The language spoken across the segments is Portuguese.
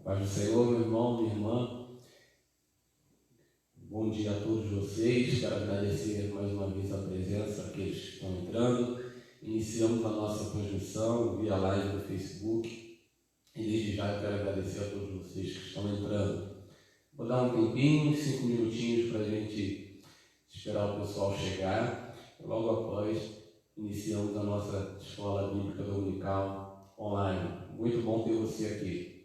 Paz do Senhor, meu irmão, minha irmã. Bom dia a todos vocês. Quero agradecer mais uma vez a presença daqueles que estão entrando. Iniciamos a nossa transmissão via live no Facebook. E desde já eu quero agradecer a todos vocês que estão entrando. Vou dar um tempinho, 5 minutinhos para a gente esperar o pessoal chegar. Logo após, iniciamos a nossa Escola Bíblica Dominical online. Muito bom ter você aqui.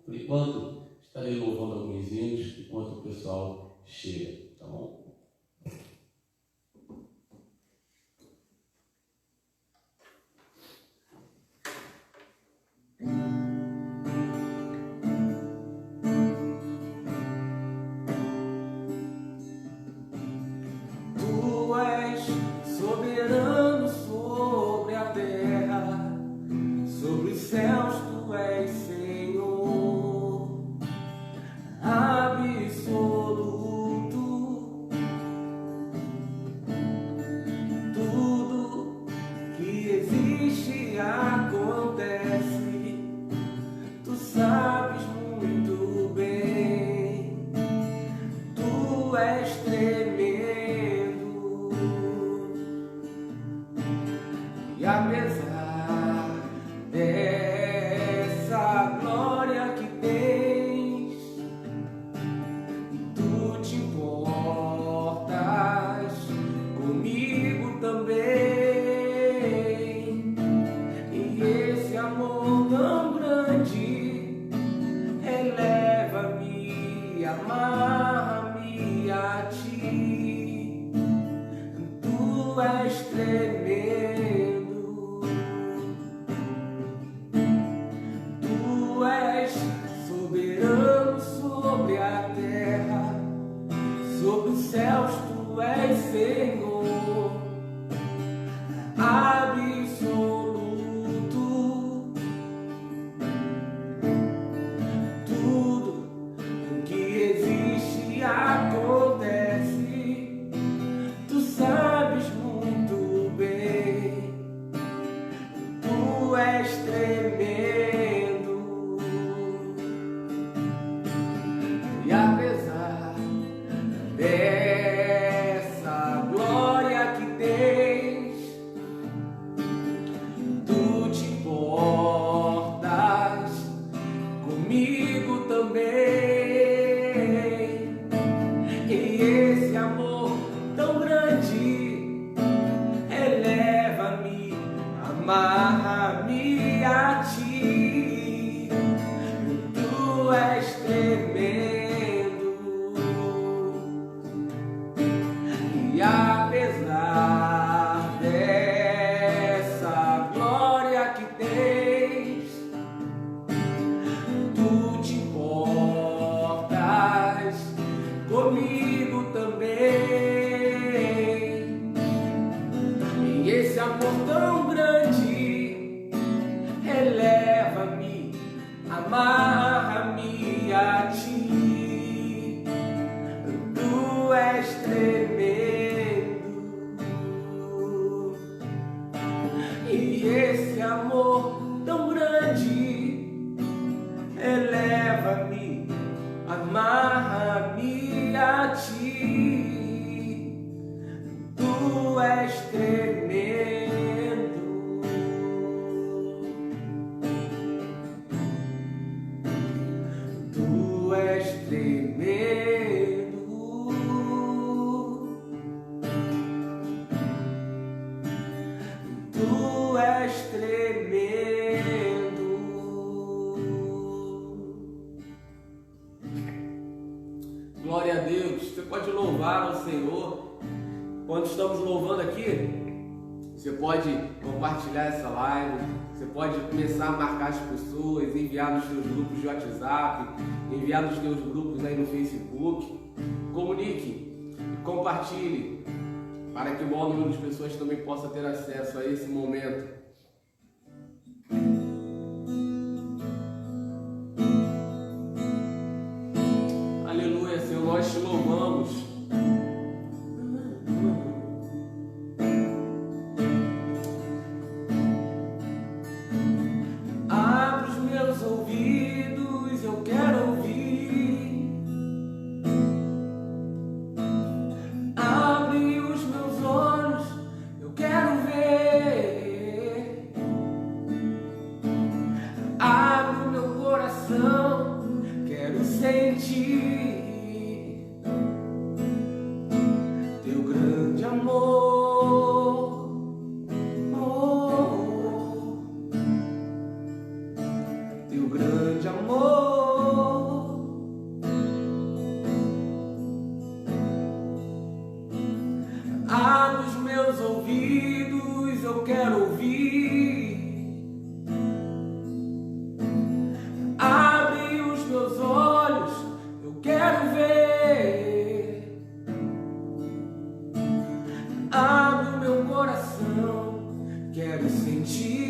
Por enquanto, estarei louvando alguns hinos enquanto o pessoal chega, tá bom? Tu és soberano sobre a terra, sobre os céus tu és Senhor, absoluto. Tudo que existe acontece, tu sabes muito bem. Tu és tremendo, e apesar dessa glória que tens, tu te importas comigo também. E esse amor tão grande eleva-me, amarra-me a ti. Tu és tremendo, tu és soberano sobre a terra, sobre os céus tu és Senhor, absoluto. Tudo o que existe acontece, tu sabes muito bem. Tu és tremendo, e apesar dessa glória que tens, tu te importas comigo também. E esse amor tão grande eleva-me, amarra-me a ti. Tu és tremendo, e apesar dessa glória que tens, tu te importas comigo também. E esse amor tão grande eleva-me, amarra-me a ti. Tu és tremendo, e esse amor tão grande eleva-me, amarra-me a ti. Tu és tremendo, tu és tremendo, tu és tremendo. Glória a Deus. Você pode louvar ao Senhor. Quando estamos louvando aqui, você pode compartilhar essa live, você pode começar a marcar as pessoas, enviar nos seus grupos de WhatsApp, enviar nos seus grupos aí no Facebook. Comunique e compartilhe, para que o maior número de pessoas também possa ter acesso a esse momento. Aleluia, Senhor, nós te louvamos. Abre os meus ouvidos, eu quero amor. Abre os meus ouvidos, eu quero ouvir. Abre os meus olhos, eu quero ver. Abre o meu coração, quero sentir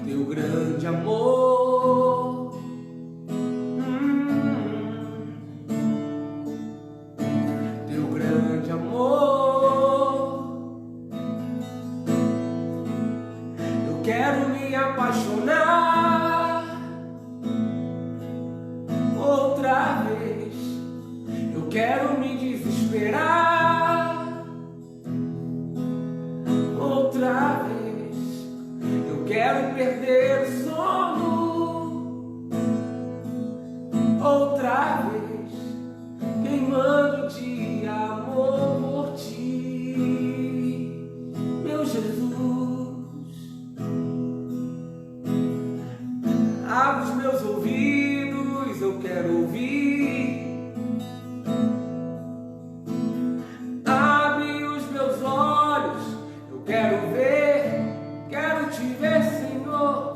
teu grande amor. Teu grande amor. Eu quero me apaixonar outra vez. Eu quero me desesperar outra vez. Eu quero perder o sono outra vez, queimando de amor por ti, meu Jesus. Abre os meus ouvidos, eu quero ouvir. Abre os meus olhos, eu quero ver, quero te ver, Senhor.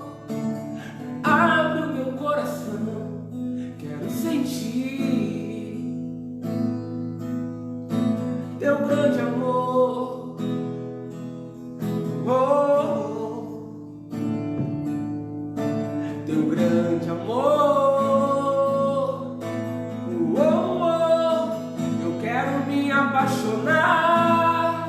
Abre o meu coração, quero sentir teu grande amor. Oh, teu grande amor. Oh, eu quero me apaixonar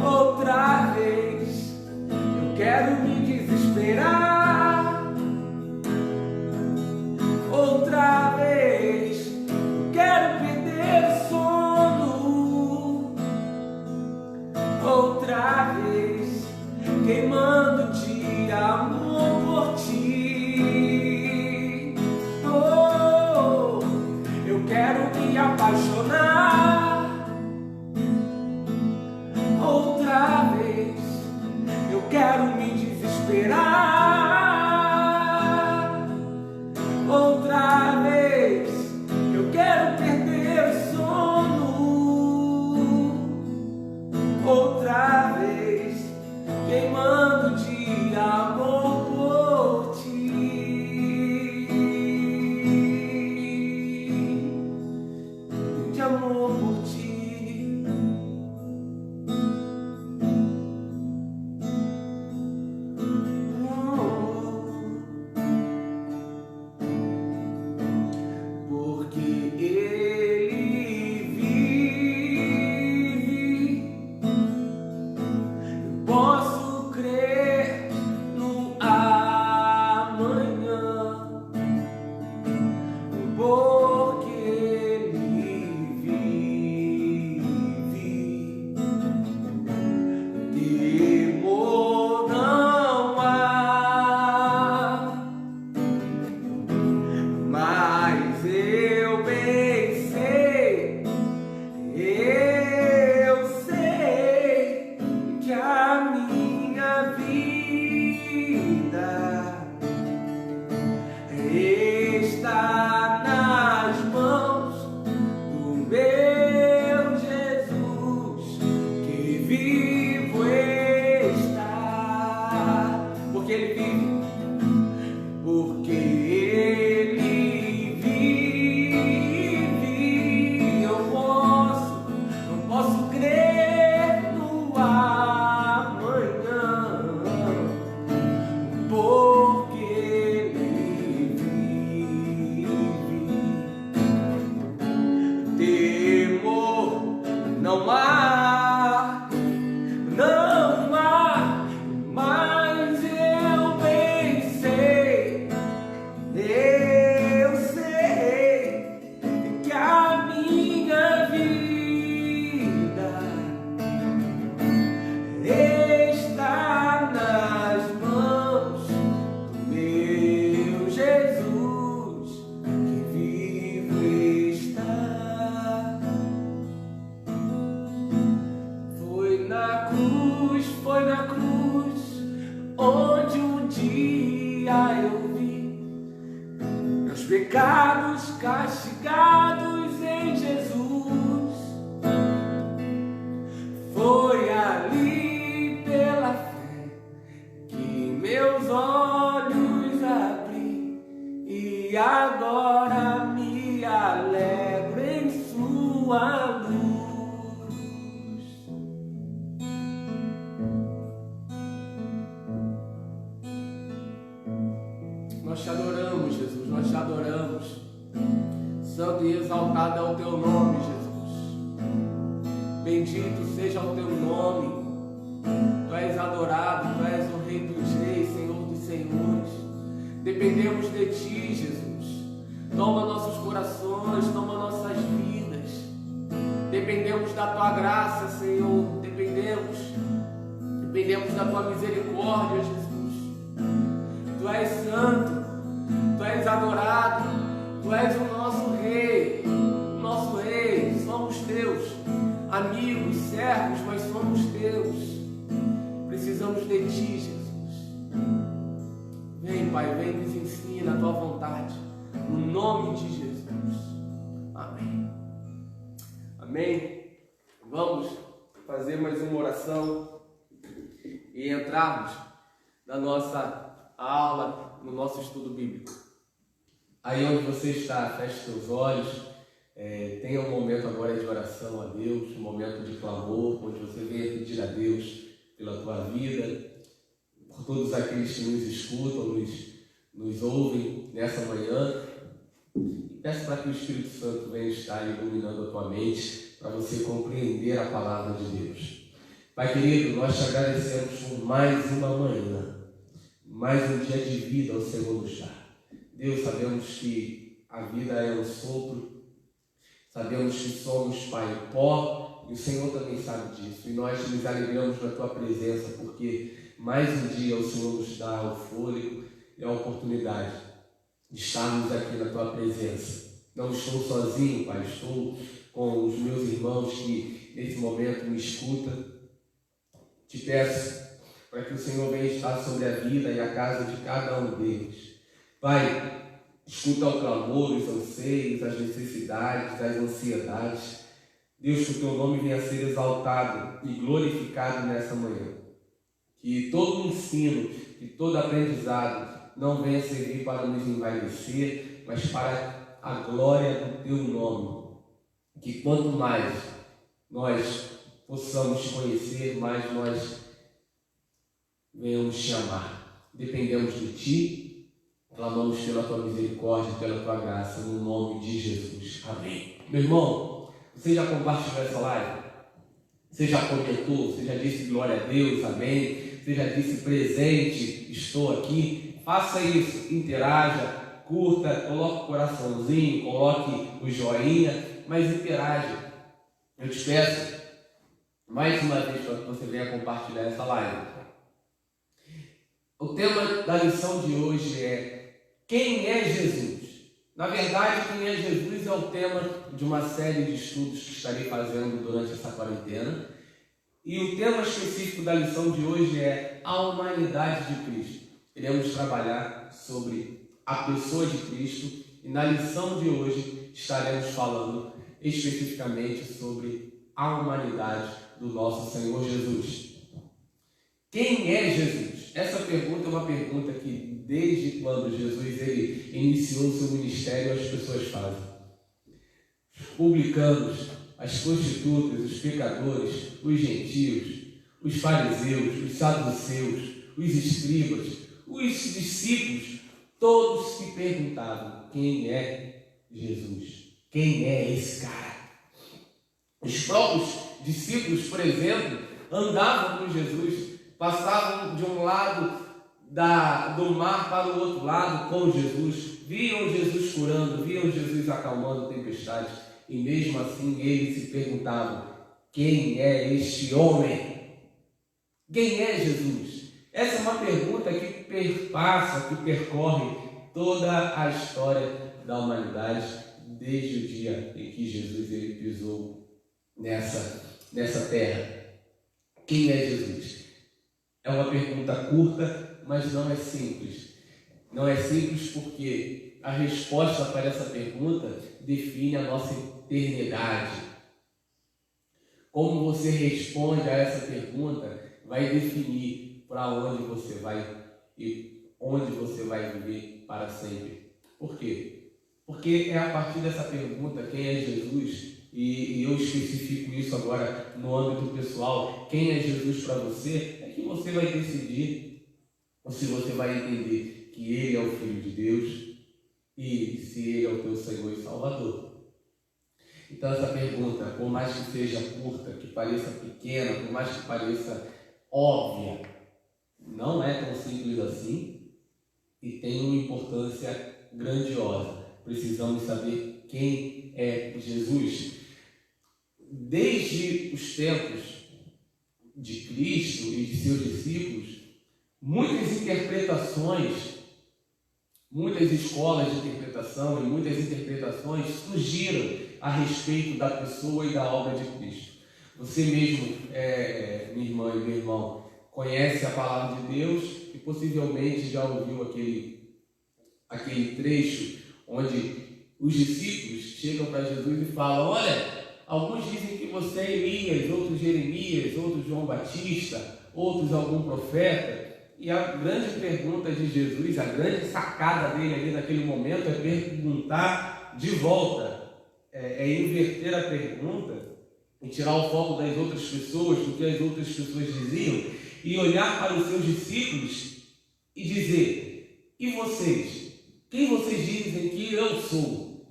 outra vez. Eu quero me desesperar outra vez. Eu quero perder o sono outra vez, queimando de amor por ti. Oh, eu quero me apaixonar outra vez. Eu quero me desesperar outra vez. Eu quero perder o sono outra vez, queimando de amor por ti, de amor por ti. Porque Ele vive, eu posso crer. onde um dia eu vi meus pecados castigados em Jesus. Foi ali pela fé que meus olhos abri e agora me alegro em sua luz. Nós te adoramos, Jesus, nós te adoramos. Santo e exaltado é o teu nome, Jesus. Bendito seja o teu nome. Tu és adorado, tu és o Rei dos Reis, Senhor dos Senhores. Dependemos de ti, Jesus. Toma nossos corações, toma nossas vidas. Dependemos da tua graça, Senhor. Dependemos da tua misericórdia, Jesus. Tu és santo, tu és adorado, tu és o nosso Rei, somos teus, amigos, servos, mas somos teus. Precisamos de ti, Jesus. Vem, Pai, vem, nos ensina a tua vontade, no nome de Jesus. Amém. Amém. Vamos fazer mais uma oração e entrarmos na nossa aula, no nosso estudo bíblico. Aí onde você está, feche seus olhos, tenha um momento agora de oração a Deus, um momento de clamor, onde você venha pedir a Deus pela tua vida, por todos aqueles que nos escutam, nos ouvem nessa manhã. E peço para que o Espírito Santo venha estar iluminando a tua mente, para você compreender a palavra de Deus. Pai querido, nós te agradecemos por mais uma manhã, mais um dia de vida ao Senhor nos dá. Deus, sabemos que a vida é um sopro, sabemos que somos, Pai, pó, e o Senhor também sabe disso. E nós nos alegramos na tua presença, porque mais um dia o Senhor nos dá o fôlego e a oportunidade de estarmos aqui na tua presença. Não estou sozinho, Pai, estou com os meus irmãos que nesse momento me escutam. Te peço para que o Senhor venha estar sobre a vida e a casa de cada um deles. Pai, escuta o clamor, os anseios, as necessidades, as ansiedades. Deus, que o teu nome venha a ser exaltado e glorificado nessa manhã. Que todo ensino, que todo aprendizado não venha servir para nos envaidecer, mas para a glória do teu nome. Que quanto mais nós possamos te conhecer, mais nós venhamos te amar. Dependemos de ti, clamamos pela tua misericórdia, pela tua graça, no nome de Jesus. Amém. Meu irmão, você já compartilhou essa live? Você já comentou? Você já disse glória a Deus? Amém? Você já disse presente, estou aqui? Faça isso, interaja, curta, coloque o coraçãozinho, coloque o joinha, mas interaja. Eu te peço mais uma vez para que você venha compartilhar essa live. O tema da lição de hoje é: quem é Jesus? Na verdade, quem é Jesus é o tema de uma série de estudos que estarei fazendo durante essa quarentena. E o tema específico da lição de hoje é a humanidade de Cristo. Iremos trabalhar sobre a pessoa de Cristo e na lição de hoje estaremos falando especificamente sobre a humanidade do nosso Senhor Jesus. Quem é Jesus? Essa pergunta é uma pergunta que desde quando Jesus ele iniciou o seu ministério as pessoas fazem. Os publicanos, as prostitutas, os pecadores, os gentios, os fariseus, os saduceus, os escribas, os discípulos, todos se perguntavam: quem é Jesus? Quem é esse cara? Os próprios discípulos, por exemplo, andavam com Jesus, passavam de um lado do mar para o outro lado com Jesus, viam Jesus curando, viam Jesus acalmando tempestades, e mesmo assim eles se perguntavam: quem é este homem? Quem é Jesus? Essa é uma pergunta que perpassa, que percorre toda a história da humanidade, desde o dia em que Jesus ele pisou nessa terra. Quem é Jesus? É uma pergunta curta, mas não é simples. Não é simples porque a resposta para essa pergunta define a nossa eternidade. Como você responde a essa pergunta vai definir para onde você vai e onde você vai viver para sempre. Por quê? Porque é a partir dessa pergunta, quem é Jesus, e eu especifico isso agora no âmbito pessoal, quem é Jesus para você, é que você vai decidir se você vai entender que Ele é o Filho de Deus e se Ele é o teu Senhor e Salvador. Então essa pergunta, por mais que seja curta, que pareça pequena, por mais que pareça óbvia, não é tão simples assim e tem uma importância grandiosa. Precisamos saber quem é Jesus. Desde os tempos de Cristo e de seus discípulos, muitas interpretações, muitas escolas de interpretação e muitas interpretações surgiram a respeito da pessoa e da obra de Cristo. Você mesmo, minha irmã e meu irmão, conhece a palavra de Deus e possivelmente já ouviu aquele trecho onde os discípulos chegam para Jesus e falam: olha, alguns dizem que você é Elias, outros Jeremias, outros João Batista, outros algum profeta. E a grande pergunta de Jesus, a grande sacada dele ali naquele momento é perguntar de volta, é inverter a pergunta e tirar o foco das outras pessoas, do que as outras pessoas diziam, e olhar para os seus discípulos e dizer: e vocês? Quem vocês dizem que eu sou?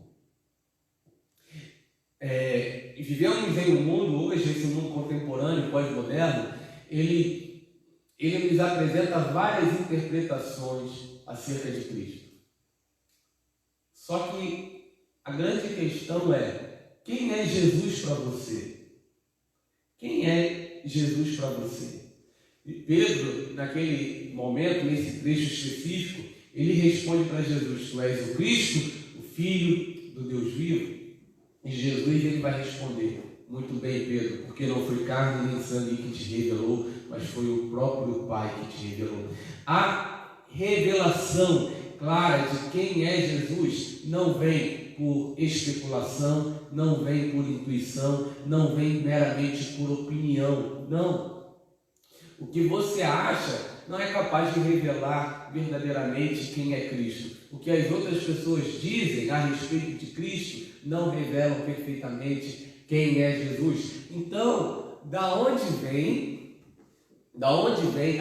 Vivemos em um mundo hoje, esse mundo contemporâneo, pós-moderno, ele nos apresenta várias interpretações acerca de Cristo. Só que a grande questão é: quem é Jesus para você? Quem é Jesus para você? E Pedro, naquele momento, nesse trecho específico, ele responde para Jesus: tu és o Cristo, o Filho do Deus vivo? E Jesus ele vai responder: muito bem, Pedro, porque não foi carne nem sangue que te revelou, mas foi o próprio Pai que te revelou. A revelação clara de quem é Jesus não vem por especulação, não vem por intuição, não vem meramente por opinião, não. O que você acha não é capaz de revelar verdadeiramente quem é Cristo. O que as outras pessoas dizem a respeito de Cristo não revelam perfeitamente quem é Jesus. Então, da onde vem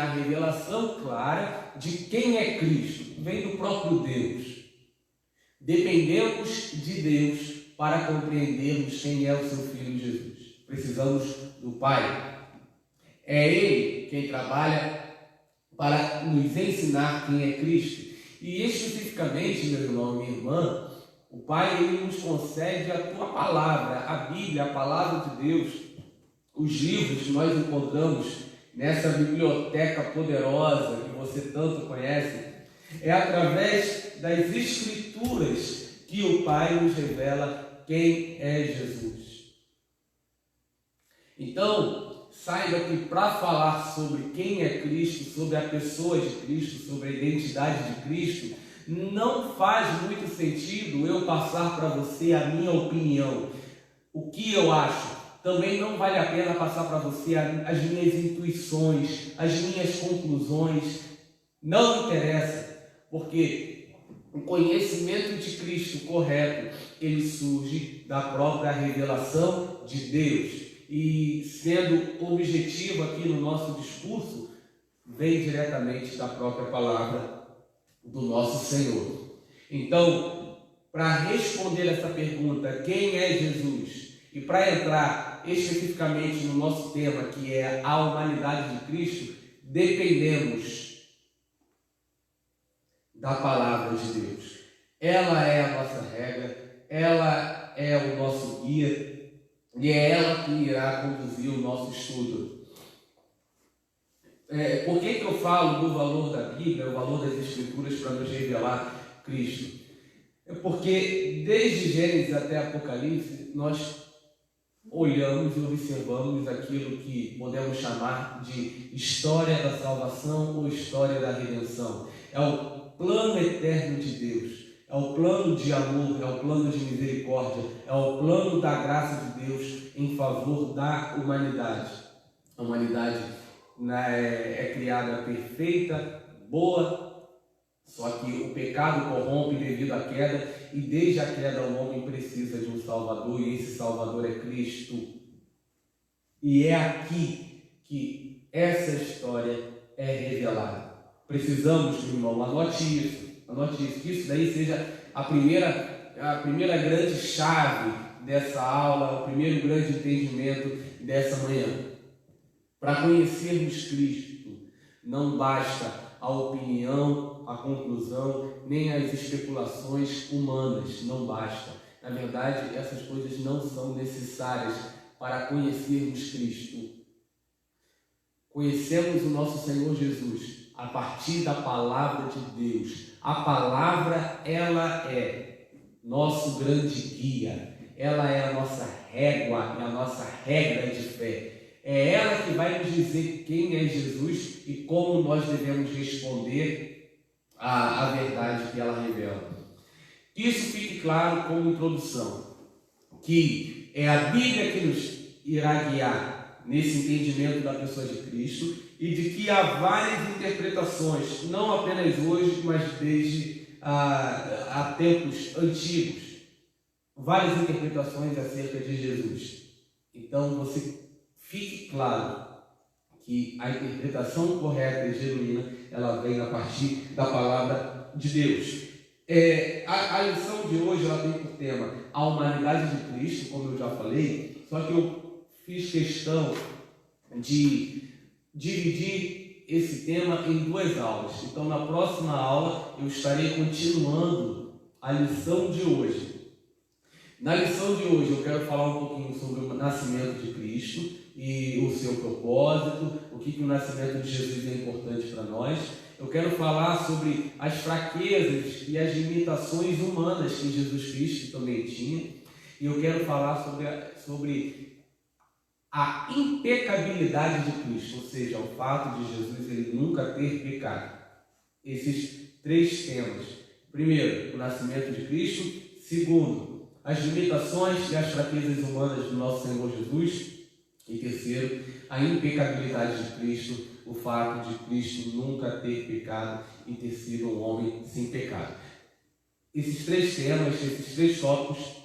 a revelação clara de quem é Cristo? Vem do próprio Deus. Dependemos de Deus para compreendermos quem é o seu Filho Jesus. Precisamos do Pai. É Ele quem trabalha para nos ensinar quem é Cristo. E especificamente, meu irmão e minha irmã, o Pai ele nos concede a tua palavra, a Bíblia, a palavra de Deus, os livros que nós encontramos nessa biblioteca poderosa que você tanto conhece. É através das Escrituras que o Pai nos revela quem é Jesus. Então, saiba que para falar sobre quem é Cristo, sobre a pessoa de Cristo, sobre a identidade de Cristo, não faz muito sentido eu passar para você a minha opinião, o que eu acho. Também não vale a pena passar para você as minhas intuições, as minhas conclusões. Não interessa, porque o conhecimento de Cristo correto, ele surge da própria revelação de Deus. E sendo objetivo aqui no nosso discurso, vem diretamente da própria palavra do nosso Senhor. Então, para responder essa pergunta, quem é Jesus? E para entrar especificamente no nosso tema, que é a humanidade de Cristo, dependemos da palavra de Deus. Ela é a nossa regra, ela é o nosso guia, e é ela que irá conduzir o nosso estudo. Por que eu falo do valor da Bíblia, o valor das Escrituras para nos revelar Cristo? É porque desde Gênesis até Apocalipse, nós olhamos e observamos aquilo que podemos chamar de história da salvação ou história da redenção. É o plano eterno de Deus, é o plano de amor, é o plano de misericórdia, é o plano da graça de Deus em favor da humanidade. A humanidade é criada perfeita, boa, só que o pecado corrompe devido à queda, e desde a queda o homem precisa de um Salvador, e esse Salvador é Cristo. E é aqui que essa história é revelada. Precisamos, meu irmão, anote isso, que isso daí seja a primeira grande chave dessa aula, o primeiro grande entendimento dessa manhã. Para conhecermos Cristo, não basta a opinião, a conclusão, nem as especulações humanas, não basta. Na verdade, essas coisas não são necessárias para conhecermos Cristo. Conhecemos o nosso Senhor Jesus a partir da palavra de Deus. A palavra, ela é nosso grande guia, ela é a nossa régua, é a nossa regra de fé. É ela que vai nos dizer quem é Jesus e como nós devemos responder à verdade que ela revela. Isso fique claro como introdução, que é a Bíblia que nos irá guiar nesse entendimento da pessoa de Cristo, e de que há várias interpretações, não apenas hoje, mas desde há tempos antigos, várias interpretações acerca de Jesus. Então você fique claro que a interpretação correta e genuína, ela vem a partir da palavra de Deus. A lição de hoje, ela tem por tema a humanidade de Cristo, como eu já falei, só que eu fiz questão de dividir esse tema em 2 aulas. Então, na próxima aula, eu estarei continuando a lição de hoje. Na lição de hoje, eu quero falar um pouquinho sobre o nascimento de Cristo e o seu propósito, o que o nascimento de Jesus é importante para nós. Eu quero falar sobre as fraquezas e as limitações humanas que Jesus Cristo também tinha. E eu quero falar sobre a impecabilidade de Cristo, ou seja, o fato de Jesus ele nunca ter pecado. Esses 3 temas. Primeiro, o nascimento de Cristo. Segundo, as limitações e as fraquezas humanas do nosso Senhor Jesus. E terceiro, a impecabilidade de Cristo, o fato de Cristo nunca ter pecado e ter sido um homem sem pecado. Esses 3 temas, esses 3 tópicos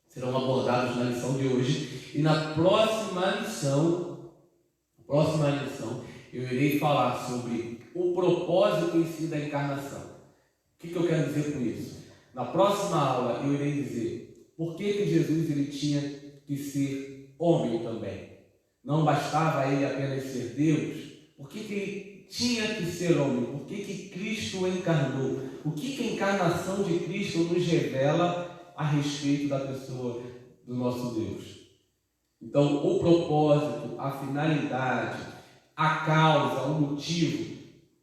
serão abordados na lição de hoje, e na próxima lição eu irei falar sobre o propósito em si da encarnação. O que eu quero dizer com isso? Na próxima aula eu irei dizer por que Jesus ele tinha que ser homem também. Não bastava ele apenas ser Deus. Por que ele tinha que ser homem? Por que Cristo encarnou? O que a encarnação de Cristo nos revela a respeito da pessoa do nosso Deus? Então, o propósito, a finalidade, a causa, o motivo,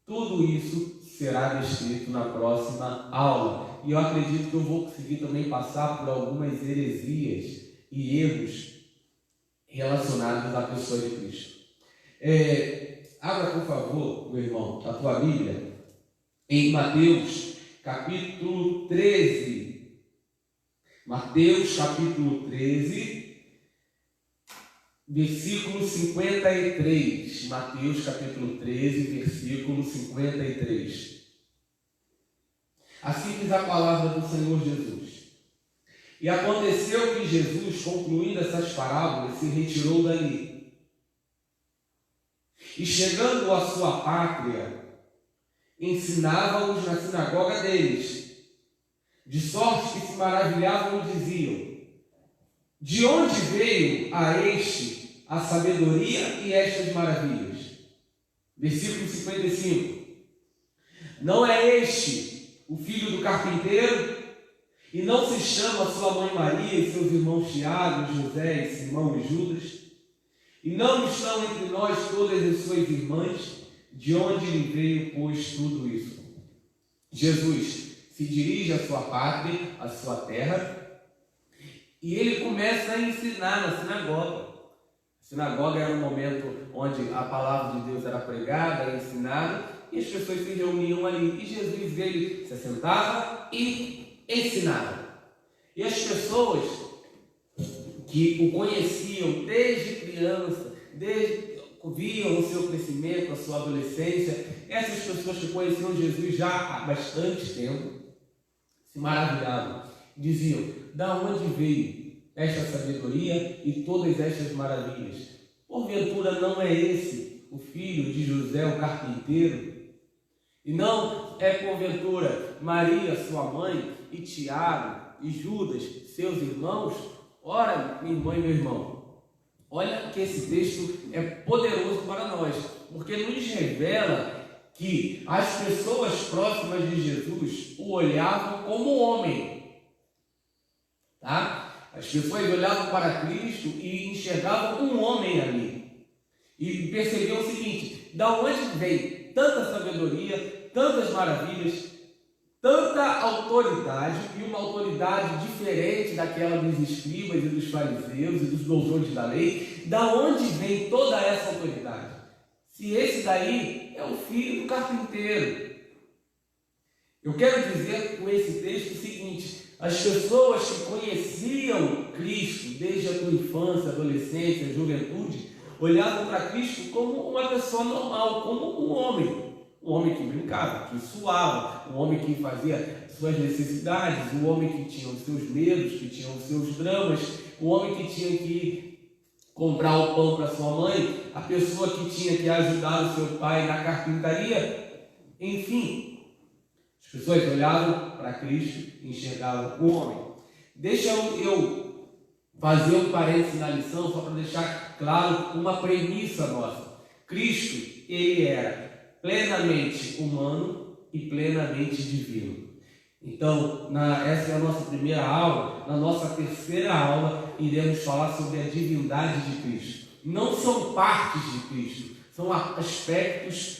tudo isso será descrito na próxima aula. E eu acredito que eu vou conseguir também passar por algumas heresias e erros relacionados à pessoa de Cristo. Abra, por favor, meu irmão, a tua Bíblia, em Mateus, capítulo 13. Mateus, capítulo 13, versículo 53. Mateus, capítulo 13, versículo 53. Assim diz a palavra do Senhor Jesus. E aconteceu que Jesus, concluindo essas parábolas, se retirou dali. E chegando à sua pátria, ensinava-os na sinagoga deles, de sorte que se maravilhavam e diziam: de onde veio a este a sabedoria e estas maravilhas? Versículo 55. Não é este o filho do carpinteiro? E não se chama sua mãe Maria e seus irmãos Tiago, José, e Simão e Judas? E não estão entre nós todas as suas irmãs? De onde lhe veio, pois, tudo isso? Jesus se dirige à sua pátria, à sua terra, E ele começa a ensinar na sinagoga. A sinagoga era um momento onde a palavra de Deus era pregada, ensinada, e as pessoas se reuniam ali. E Jesus, ele se sentava e ensinava. E as pessoas que o conheciam desde criança, viam o seu crescimento, a sua adolescência, essas pessoas que conheciam Jesus já há bastante tempo, se maravilhavam. Diziam: da onde veio esta sabedoria e todas estas maravilhas? Porventura não é esse o filho de José, o carpinteiro? E não é porventura Maria, sua mãe, e Tiago, e Judas, seus irmãos? Ora, minha irmã e meu irmão, olha que esse texto é poderoso para nós, porque nos revela que as pessoas próximas de Jesus o olhavam como homem, tá? As pessoas olhavam para Cristo e enxergavam um homem ali, e percebiam o seguinte: da onde vem tanta sabedoria, tantas maravilhas, tanta autoridade, e uma autoridade diferente daquela dos escribas e dos fariseus e dos doutores da lei? Da onde vem toda essa autoridade? Se esse daí é o filho do carpinteiro. Eu quero dizer com esse texto o seguinte: as pessoas que conheciam Cristo desde a tua infância, adolescência, juventude, olhavam para Cristo como uma pessoa normal, como um homem que brincava, que suava, um homem que fazia suas necessidades, um homem que tinha os seus medos, que tinha os seus dramas, um homem que tinha que comprar o pão para sua mãe, a pessoa que tinha que ajudar o seu pai na carpintaria. Enfim, as pessoas olhavam para Cristo e enxergavam o homem. Deixa eu fazer um parênteses na lição, só para deixar claro uma premissa nossa. Cristo, ele era plenamente humano e plenamente divino. Então, essa é a nossa primeira aula. Na nossa terceira aula, iremos falar sobre a divindade de Cristo. Não são partes de Cristo, são aspectos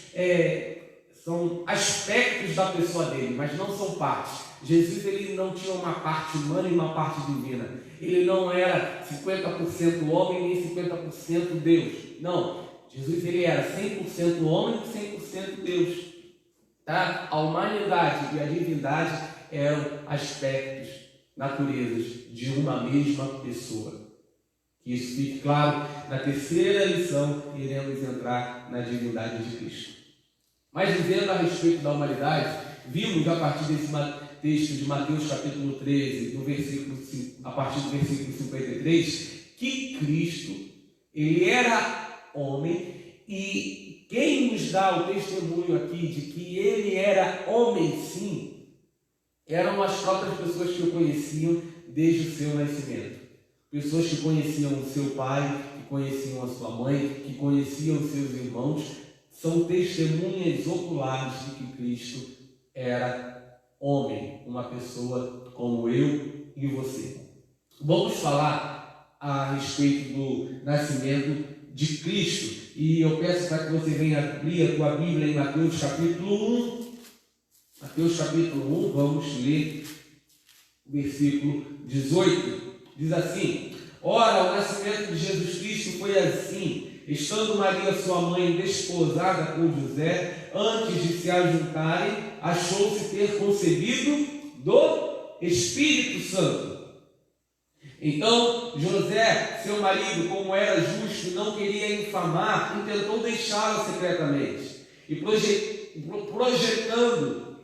da pessoa dele, mas não são partes. Jesus, ele não tinha uma parte humana e uma parte divina. Ele não era 50% homem nem 50% Deus. Não, Jesus, ele era 100% homem e 100% Deus. Tá? A humanidade e a divindade eram aspectos, naturezas de uma mesma pessoa. Que isso fique claro. Na terceira lição, iremos entrar na divindade de Cristo. Mas dizendo a respeito da humanidade, vimos a partir desse texto de Mateus capítulo 13, a partir do versículo 53, que Cristo, ele era homem, e quem nos dá o testemunho aqui de que ele era homem sim, eram as próprias pessoas que o conheciam desde o seu nascimento. Pessoas que conheciam o seu pai, que conheciam a sua mãe, que conheciam os seus irmãos, são testemunhas oculares de que Cristo era homem, uma pessoa como eu e você. Vamos falar a respeito do nascimento de Cristo, e eu peço para que você venha abrir a tua Bíblia em Mateus capítulo 1. Mateus capítulo 1, vamos ler o versículo 18. Diz assim: ora, o nascimento de Jesus Cristo foi assim: estando Maria, sua mãe, desposada com José, antes de se ajuntarem, achou-se ter concebido do Espírito Santo. Então José, seu marido, como era justo, não queria infamar, intentou deixá-la secretamente. E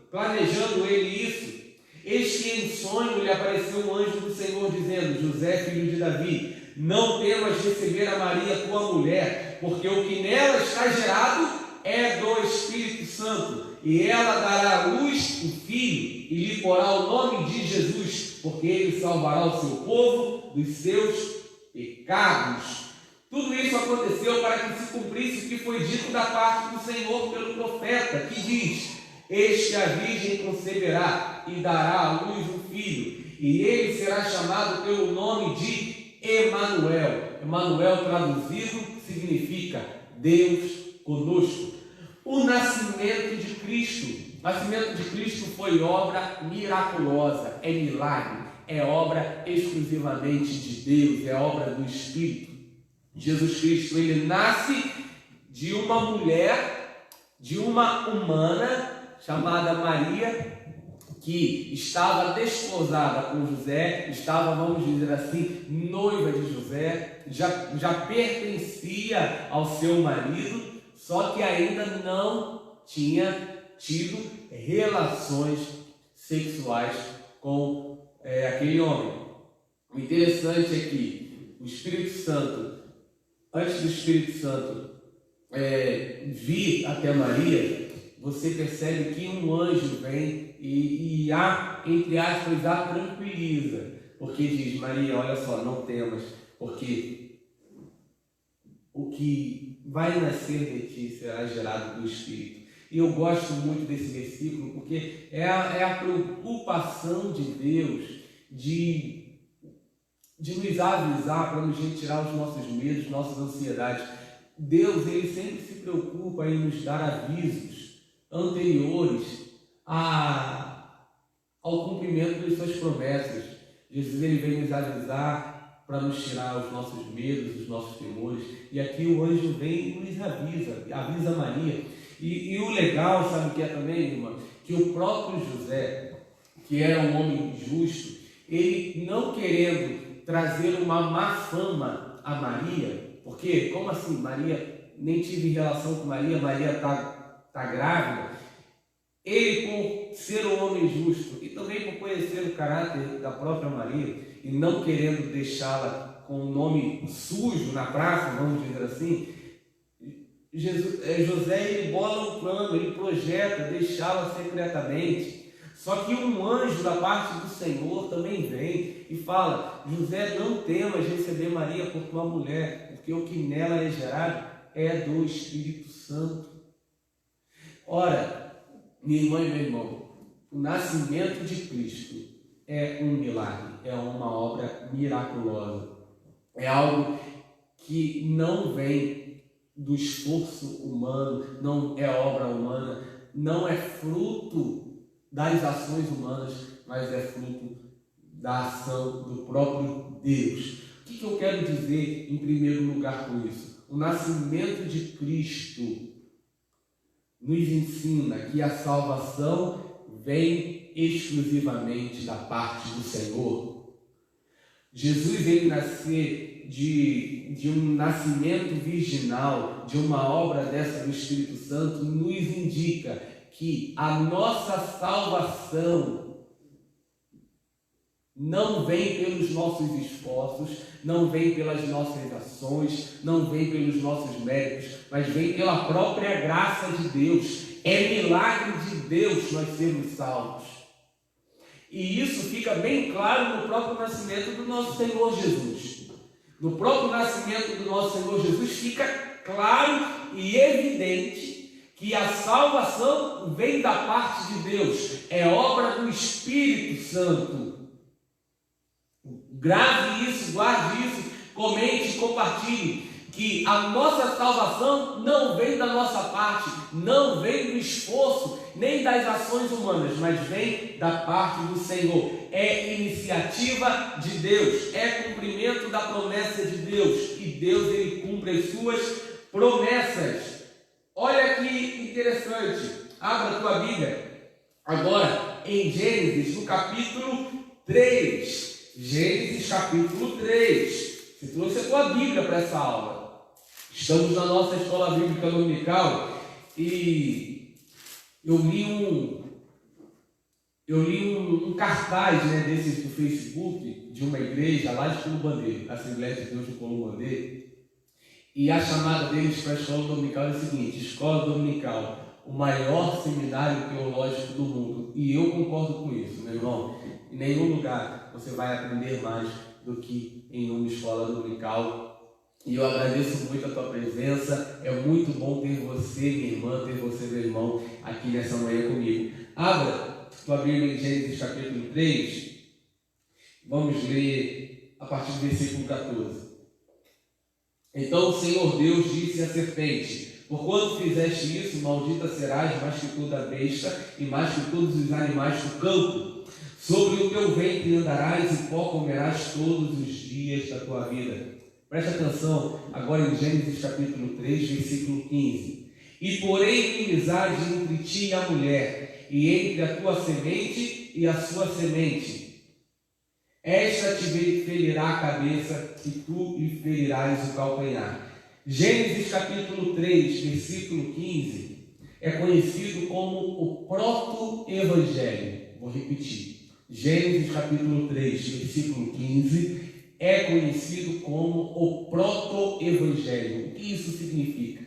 planejando ele isso, eis que em sonho lhe apareceu um anjo do Senhor, dizendo: José, filho de Davi, não temas receber a Maria, tua mulher, porque o que nela está gerado é do Espírito Santo, e ela dará à luz um filho, e lhe porá o nome de Jesus, porque ele salvará o seu povo dos seus pecados. Tudo isso aconteceu para que se cumprisse o que foi dito da parte do Senhor pelo profeta, que diz: eis que a virgem conceberá e dará à luz um filho, e ele será chamado pelo nome de Emanuel. Emanuel, traduzido, significa Deus conosco. O nascimento de Cristo foi obra miraculosa, é milagre, é obra exclusivamente de Deus, é obra do Espírito. Jesus Cristo, ele nasce de uma mulher, de uma humana chamada Maria, que estava desposada com José, estava, vamos dizer assim, noiva de José, já pertencia ao seu marido, só que ainda não tinha tido relações sexuais com aquele homem. O interessante é que o Espírito Santo, antes do Espírito Santo vir até Maria, você percebe que um anjo vem e entre aspas, a tranquiliza, porque diz: Maria, olha só, não temas, porque o que vai nascer de ti será gerado do Espírito. E eu gosto muito desse versículo, porque é a preocupação de Deus de nos avisar para nos retirar os nossos medos, nossas ansiedades. Deus, ele sempre se preocupa em nos dar avisos anteriores ao cumprimento das suas promessas. Jesus, ele vem nos avisar para nos tirar os nossos medos, os nossos temores, e aqui o anjo vem e nos avisa Maria. E o legal, sabe o que é também, irmã? Que o próprio José, que era um homem justo, ele não querendo trazer uma má fama a Maria, porque, como assim, Maria, nem tive relação com Maria está grávida. Ele, por ser um homem justo e também por conhecer o caráter da própria Maria e não querendo deixá-la com um nome sujo na praça, vamos dizer assim, José, ele bola um plano, ele projeta deixá-la secretamente. Só que um anjo da parte do Senhor também vem e fala: José, não temas receber Maria por tua mulher, porque o que nela é gerado é do Espírito Santo. Ora, minha irmã e meu irmão, o nascimento de Cristo é um milagre, é uma obra miraculosa, é algo que não vem do esforço humano, não é obra humana, não é fruto das ações humanas, mas é fruto da ação do próprio Deus. O que eu quero dizer em primeiro lugar com isso? O nascimento de Cristo nos ensina que a salvação vem exclusivamente da parte do Senhor. Jesus veio nascer de um nascimento virginal, de uma obra dessa do Espírito Santo, nos indica que a nossa salvação não vem pelos nossos esforços, não vem pelas nossas ações, não vem pelos nossos méritos, mas vem pela própria graça de Deus. É milagre de Deus nós sermos salvos. E isso fica bem claro no próprio nascimento do nosso Senhor Jesus. No próprio nascimento do nosso Senhor Jesus fica claro e evidente que a salvação vem da parte de Deus, é obra do Espírito Santo. Grave isso, guarde isso, comente, compartilhe, que a nossa salvação não vem da nossa parte, não vem do esforço, nem das ações humanas, mas vem da parte do Senhor. É iniciativa de Deus, é cumprimento da promessa de Deus, e Deus, ele cumpre as suas promessas. Olha que interessante, abra a tua Bíblia agora em Gênesis, no capítulo 3. Gênesis capítulo 3. Você trouxe a tua Bíblia para essa aula. Estamos na nossa escola bíblica dominical e eu li um cartaz, desses do Facebook, de uma igreja lá de Colombandeiro, Assembleia de Deus de Colombandeiro, e a chamada deles para a escola dominical é a seguinte: escola dominical, o maior seminário teológico do mundo. E eu concordo com isso, meu irmão. Em nenhum lugar você vai aprender mais do que em uma escola dominical. E eu agradeço muito a tua presença. É muito bom ter você, minha irmã, ter você, meu irmão, aqui nessa manhã comigo. Abra tua Bíblia em Gênesis capítulo 3. Vamos ler a partir do versículo 14. Então o Senhor Deus disse à serpente: porquanto fizeste isso, maldita serás mais que toda besta e mais que todos os animais do campo. Sobre o teu ventre andarás e pó comerás todos os dias da tua vida. Presta atenção agora em Gênesis capítulo 3, versículo 15. E porém inimizade entre ti e a mulher, e entre a tua semente e a sua semente. Esta te ferirá a cabeça, e tu lhe ferirás o calcanhar. Gênesis capítulo 3, versículo 15, é conhecido como o proto-evangelho. Vou repetir. Gênesis capítulo 3, versículo 15, é conhecido como o proto-evangelho. O que isso significa?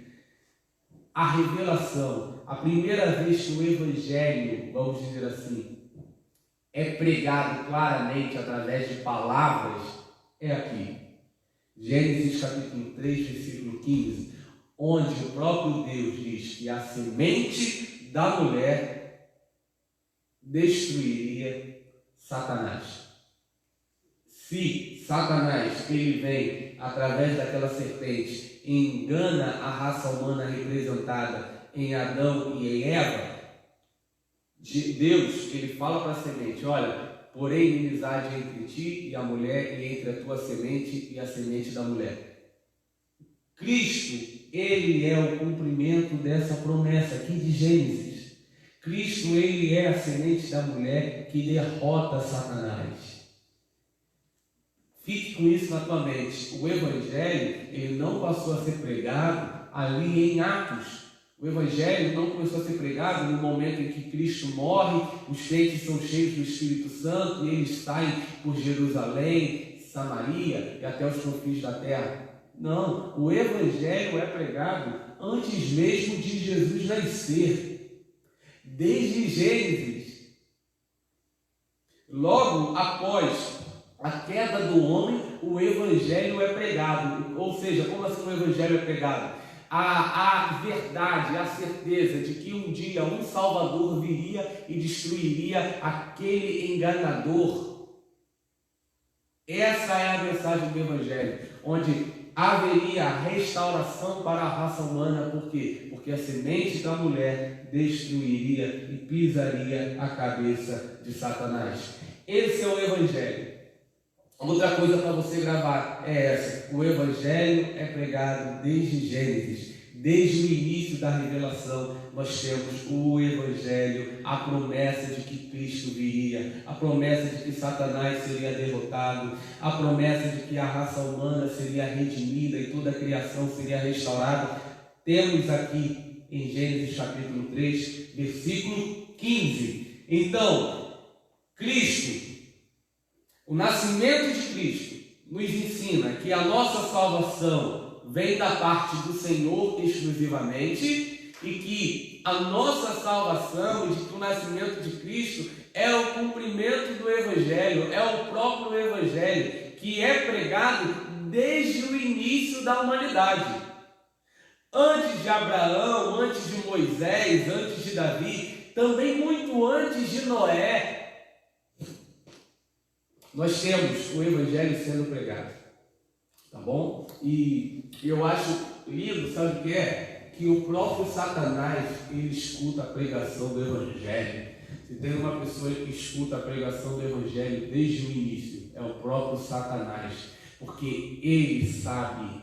A revelação, a primeira vez que o evangelho, vamos dizer assim, é pregado claramente através de palavras, é aqui. Gênesis capítulo 3, versículo 15, onde o próprio Deus diz que a semente da mulher destruiria Satanás. Se Satanás, ele vem através daquela serpente e engana a raça humana representada em Adão e em Eva, Deus, ele fala para a semente: olha, porém inimizade entre ti e a mulher, e entre a tua semente e a semente da mulher. Cristo, ele é o cumprimento dessa promessa aqui de Gênesis. Cristo, ele é a semente da mulher que derrota Satanás. Fique com isso na tua mente. O Evangelho, ele não passou a ser pregado ali em Atos. O Evangelho não começou a ser pregado no momento em que Cristo morre, os crentes são cheios do Espírito Santo e eles saem por Jerusalém, Samaria e até os confins da terra. Não, o Evangelho é pregado antes mesmo de Jesus nascer. Desde Gênesis, logo após a queda do homem, o Evangelho é pregado. Ou seja, como assim o Evangelho é pregado? A verdade, a certeza de que um dia um Salvador viria e destruiria aquele enganador. Essa é a mensagem do Evangelho, onde haveria restauração para a raça humana. Por quê? Porque a semente da mulher destruiria e pisaria a cabeça de Satanás. Esse é o Evangelho. Outra coisa para você gravar é essa: o Evangelho é pregado desde Gênesis, desde o início da revelação. Nós temos o Evangelho, a promessa de que Cristo viria, a promessa de que Satanás seria derrotado, a promessa de que a raça humana seria redimida e toda a criação seria restaurada. Temos aqui em Gênesis capítulo 3, versículo 15. Então, Cristo, o nascimento de Cristo, nos ensina que a nossa salvação vem da parte do Senhor exclusivamente, e que a nossa salvação, de que o nascimento de Cristo é o cumprimento do Evangelho, é o próprio Evangelho, que é pregado desde o início da humanidade. Antes de Abraão, antes de Moisés, antes de Davi, também muito antes de Noé, nós temos o Evangelho sendo pregado, tá bom? E eu acho lindo, sabe o que é? Que o próprio Satanás, ele escuta a pregação do Evangelho. Se tem uma pessoa que escuta a pregação do Evangelho desde o início, é o próprio Satanás, porque ele sabe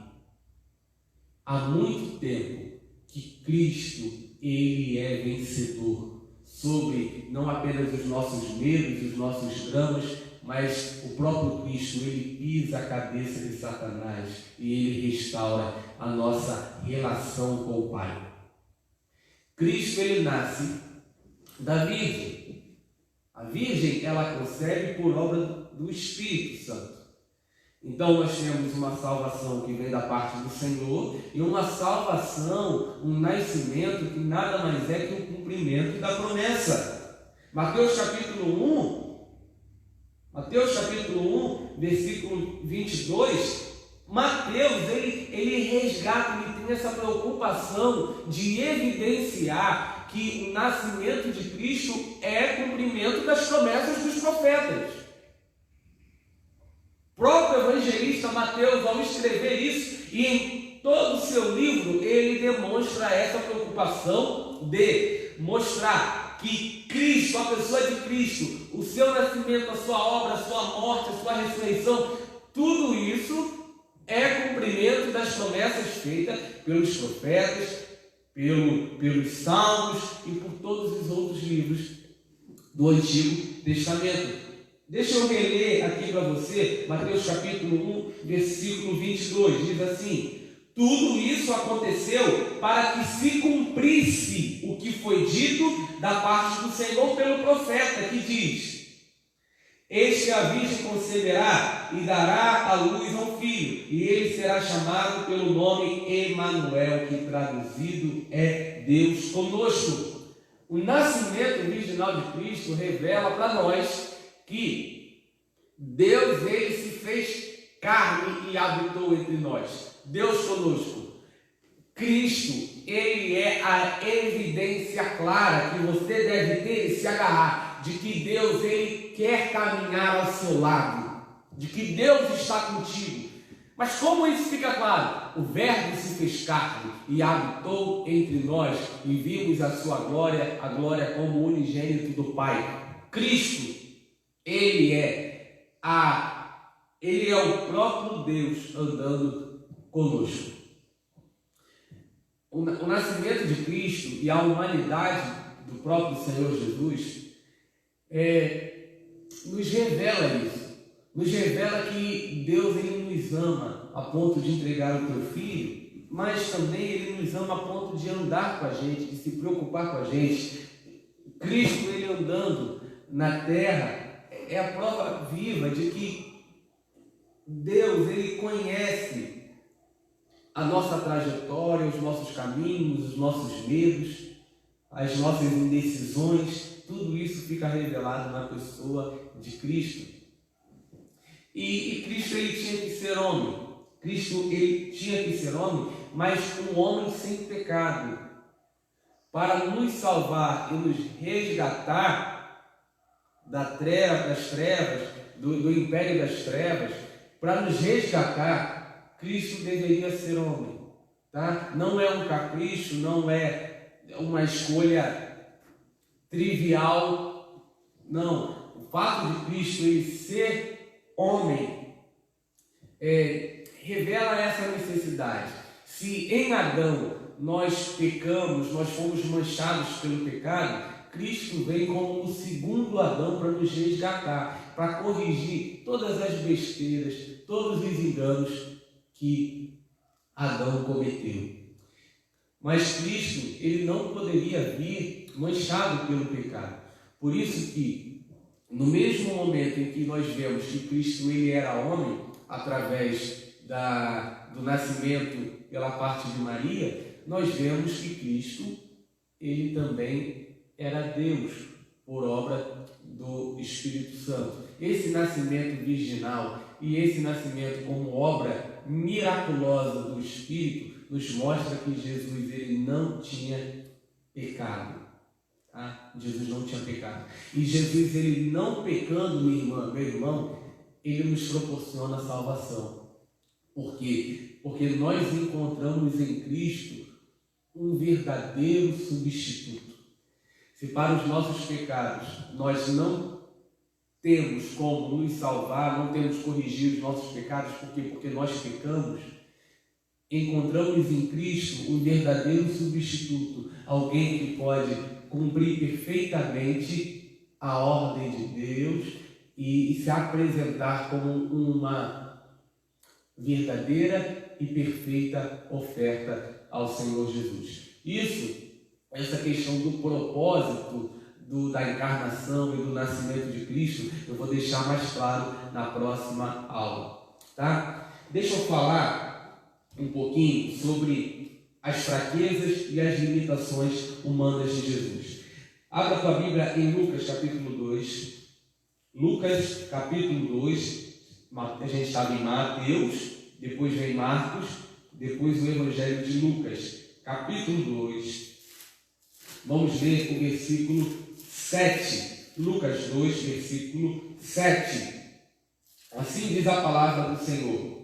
há muito tempo que Cristo, ele é vencedor sobre não apenas os nossos medos, os nossos dramas, mas o próprio Cristo, ele pisa a cabeça de Satanás e ele restaura a nossa relação com o Pai. Cristo, ele nasce da Virgem. A Virgem, ela concebe por obra do Espírito Santo. Então nós temos uma salvação que vem da parte do Senhor e uma salvação, um nascimento que nada mais é que o cumprimento da promessa. Mateus capítulo 1, versículo 22, Mateus, ele resgata, ele tem essa preocupação de evidenciar que o nascimento de Cristo é cumprimento das promessas dos profetas. O próprio evangelista Mateus, ao escrever isso, e em todo o seu livro, ele demonstra essa preocupação de mostrar que Cristo, a pessoa de Cristo, o seu nascimento, a sua obra, a sua morte, a sua ressurreição, tudo isso é cumprimento das promessas feitas pelos profetas, pelos salmos e por todos os outros livros do Antigo Testamento. Deixa eu reler aqui para você, Mateus capítulo 1, versículo 22, diz assim: tudo isso aconteceu para que se cumprisse o que foi dito da parte do Senhor pelo profeta, que diz: eis que a virgem conceberá e dará à luz a um filho, e ele será chamado pelo nome Emanuel, que traduzido é Deus conosco. O nascimento virginal de Cristo revela para nós que Deus, ele se fez carne e habitou entre nós. Deus conosco. Cristo, ele é a evidência clara que você deve ter e se agarrar de que Deus, ele quer caminhar ao seu lado, de que Deus está contigo. Mas como isso fica claro? O Verbo se fez carne e habitou entre nós e vimos a sua glória, a glória como unigênito do Pai. Cristo, ele é o próprio Deus andando conosco. O nascimento de Cristo e a humanidade do próprio Senhor Jesus nos revela isso. Nos revela que Deus, ele nos ama a ponto de entregar o teu filho, mas também ele nos ama a ponto de andar com a gente, de se preocupar com a gente. Cristo, ele andando na terra, é a prova viva de que Deus, ele conhece a nossa trajetória, os nossos caminhos, os nossos medos, as nossas indecisões. Tudo isso fica revelado na pessoa de Cristo. E Cristo, ele tinha que ser homem. Cristo, ele tinha que ser homem, mas um homem sem pecado, para nos salvar e nos resgatar das trevas, do império das trevas. Para nos resgatar, Cristo deveria ser homem, tá? Não é um capricho, não é uma escolha trivial, não. O fato de Cristo, ele ser homem, revela essa necessidade. Se em Adão nós pecamos, nós fomos manchados pelo pecado, Cristo vem como o segundo Adão para nos resgatar, para corrigir todas as besteiras, todos os enganos que Adão cometeu. Mas Cristo, ele não poderia vir manchado pelo pecado. Por isso que no mesmo momento em que nós vemos que Cristo, ele era homem, através do nascimento pela parte de Maria, nós vemos que Cristo, ele também era Deus, por obra do Espírito Santo. Esse nascimento virginal e esse nascimento como obra miraculosa do Espírito nos mostra que Jesus, ele não tinha pecado. Jesus não tinha pecado. E Jesus, ele não pecando, minha irmã, meu irmão, ele nos proporciona a salvação. Por quê? Porque nós encontramos em Cristo um verdadeiro substituto. Se para os nossos pecados nós não temos como nos salvar, não temos corrigir os nossos pecados, por quê? Porque nós pecamos, encontramos em Cristo um verdadeiro substituto, alguém que pode cumprir perfeitamente a ordem de Deus e se apresentar como uma verdadeira e perfeita oferta ao Senhor Jesus. Essa questão do propósito da encarnação e do nascimento de Cristo, eu vou deixar mais claro na próxima aula, tá? Deixa eu falar um pouquinho sobre as fraquezas e as limitações humanas de Jesus. Abra a tua Bíblia em Lucas capítulo 2. Lucas capítulo 2, a gente estava em Mateus, depois vem Marcos, depois o Evangelho de Lucas, capítulo 2. Vamos ler o versículo 7. Lucas 2, versículo 7. Assim diz a palavra do Senhor.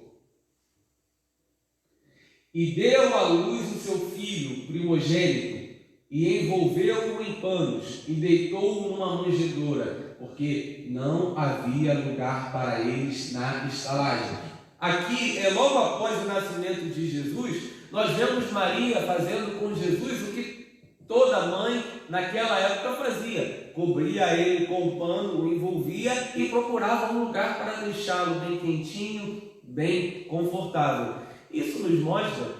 E deu à luz o seu filho primogênito, e envolveu-o em panos e deitou-o numa manjedoura, porque não havia lugar para eles na estalagem. Aqui, logo após o nascimento de Jesus, nós vemos Maria fazendo com Jesus o que toda mãe naquela época fazia: cobria ele com um pano, o envolvia e procurava um lugar para deixá-lo bem quentinho, bem confortável. Isso nos mostra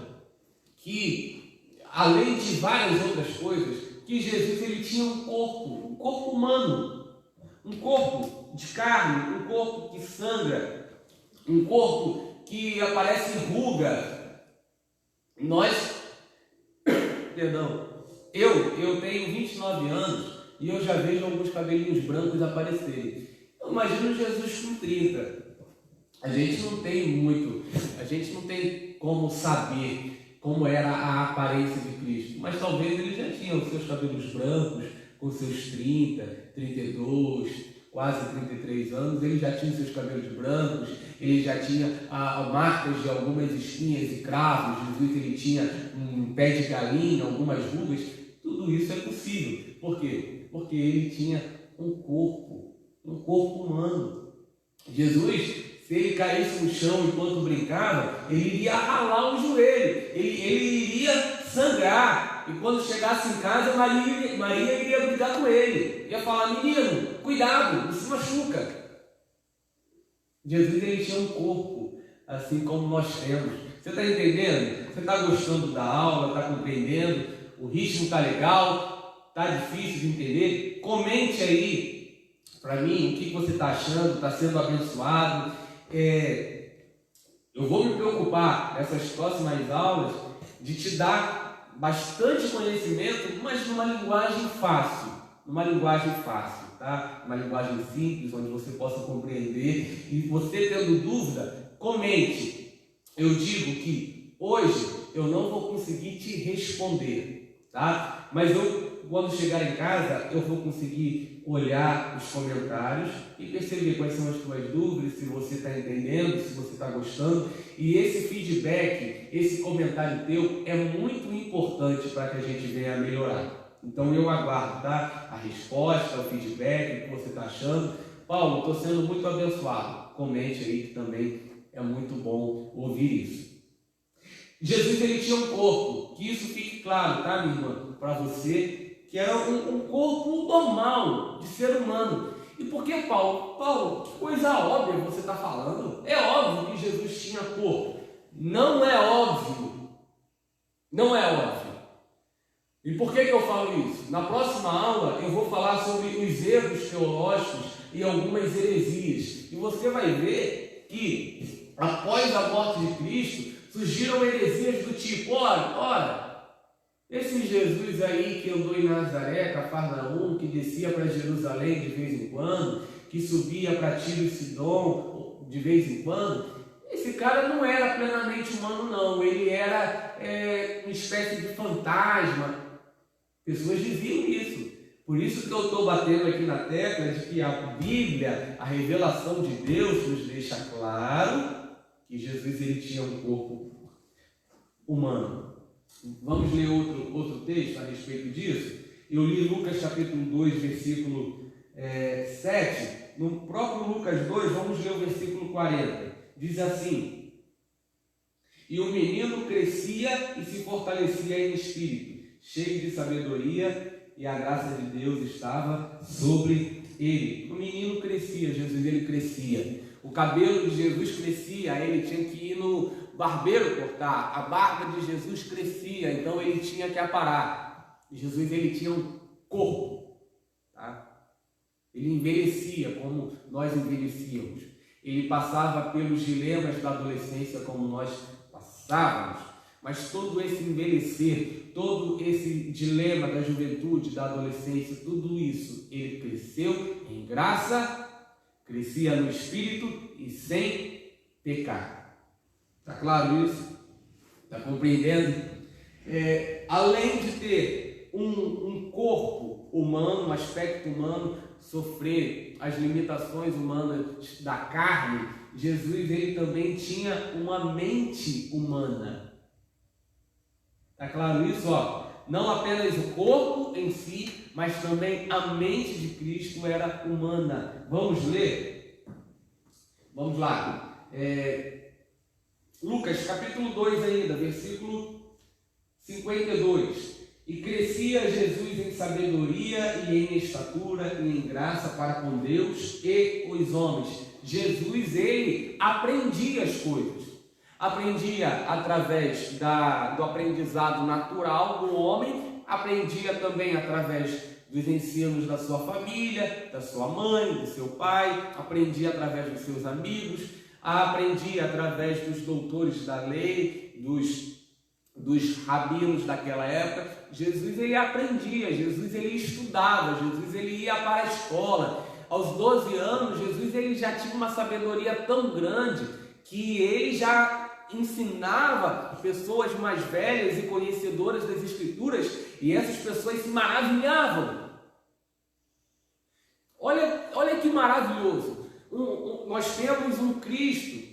que, além de várias outras coisas, que Jesus ele tinha um corpo humano, um corpo de carne, um corpo que sangra, um corpo que aparece ruga. Eu tenho 29 anos e eu já vejo alguns cabelinhos brancos aparecerem. Eu imagino Jesus com 30. A gente não tem como saber como era a aparência de Cristo, mas talvez ele já tinha os seus cabelos brancos, com seus 30, 32, quase 33 anos, ele já tinha seus cabelos brancos, ele já tinha marcas de algumas espinhas e cravos. Jesus ele tinha um pé de galinha, algumas rugas. Tudo isso é possível. Por quê? Porque ele tinha um corpo humano. Jesus, se ele caísse no chão enquanto brincava, ele iria ralar o joelho, ele iria sangrar. E quando chegasse em casa, Maria iria brigar com ele, ia falar: menino, cuidado, não se machuca. Jesus ele tinha um corpo assim como nós temos. Você está entendendo? Você está gostando da aula? Está compreendendo? O ritmo está legal? Está difícil de entender? Comente aí para mim o que você está achando. Está sendo abençoado? Eu vou me preocupar nessas próximas aulas de te dar bastante conhecimento, mas numa linguagem fácil, tá? Uma linguagem simples, onde você possa compreender. E você tendo dúvida, comente. Eu digo que hoje eu não vou conseguir te responder, tá? Mas quando chegar em casa, eu vou conseguir olhar os comentários e perceber quais são as tuas dúvidas, se você está entendendo, se você está gostando. E esse feedback, esse comentário teu é muito importante para que a gente venha a melhorar. Então eu aguardo, tá? A resposta, o feedback, o que você está achando. Paulo, estou sendo muito abençoado. Comente aí, que também é muito bom ouvir isso. Jesus ele tinha um corpo, que isso fique claro, tá, minha irmã, para você, que era um corpo normal de ser humano. E por que, Paulo, que coisa óbvia você está falando? É óbvio que Jesus tinha corpo. Não é óbvio. E por que eu falo isso? Na próxima aula eu vou falar sobre os erros teológicos e algumas heresias. E você vai ver que após a morte de Cristo surgiram heresias do tipo: ora, esse Jesus aí que andou em Nazaré, Cafarnaum, que descia para Jerusalém de vez em quando, que subia para Tiro e Sidom de vez em quando, esse cara não era plenamente humano, não. Ele era uma espécie de fantasma. Pessoas diziam isso. Por isso que eu estou batendo aqui na tecla de que a Bíblia, a revelação de Deus, nos deixa claro que Jesus ele tinha um corpo humano. Vamos ler outro texto a respeito disso? Eu li Lucas capítulo 2, versículo 7. No próprio Lucas 2, vamos ler o versículo 40. Diz assim: e o menino crescia e se fortalecia em espírito, cheio de sabedoria, e a graça de Deus estava sobre ele. O menino crescia, Jesus ele crescia. O cabelo de Jesus crescia, ele tinha que ir no barbeiro cortar. A barba de Jesus crescia, então ele tinha que aparar. Jesus ele tinha um corpo, tá? Ele envelhecia como nós envelhecíamos. Ele passava pelos dilemas da adolescência como nós passávamos. Mas todo esse envelhecer, todo esse dilema da juventude, da adolescência, tudo isso, ele cresceu em graça, crescia no Espírito e sem pecar. Está claro isso? Está compreendendo? Além de ter um corpo humano, um aspecto humano, sofrer as limitações humanas da carne, Jesus ele também tinha uma mente humana. Está claro isso? não apenas o corpo em si, mas também a mente de Cristo era humana. Vamos ler? Vamos lá. Lucas capítulo 2 ainda, versículo 52. E crescia Jesus em sabedoria e em estatura e em graça para com Deus e os homens. Jesus, ele aprendia as coisas. Aprendia através do aprendizado natural do homem, aprendia também através dos ensinos da sua família, da sua mãe, do seu pai, aprendia através dos seus amigos, aprendia através dos doutores da lei, dos rabinos daquela época. Jesus, ele aprendia, Jesus, ele estudava, Jesus, ele ia para a escola. Aos 12 anos, Jesus, ele já tinha uma sabedoria tão grande que ele já ensinava pessoas mais velhas e conhecedoras das Escrituras, e essas pessoas se maravilhavam. Olha que maravilhoso. Nós temos um Cristo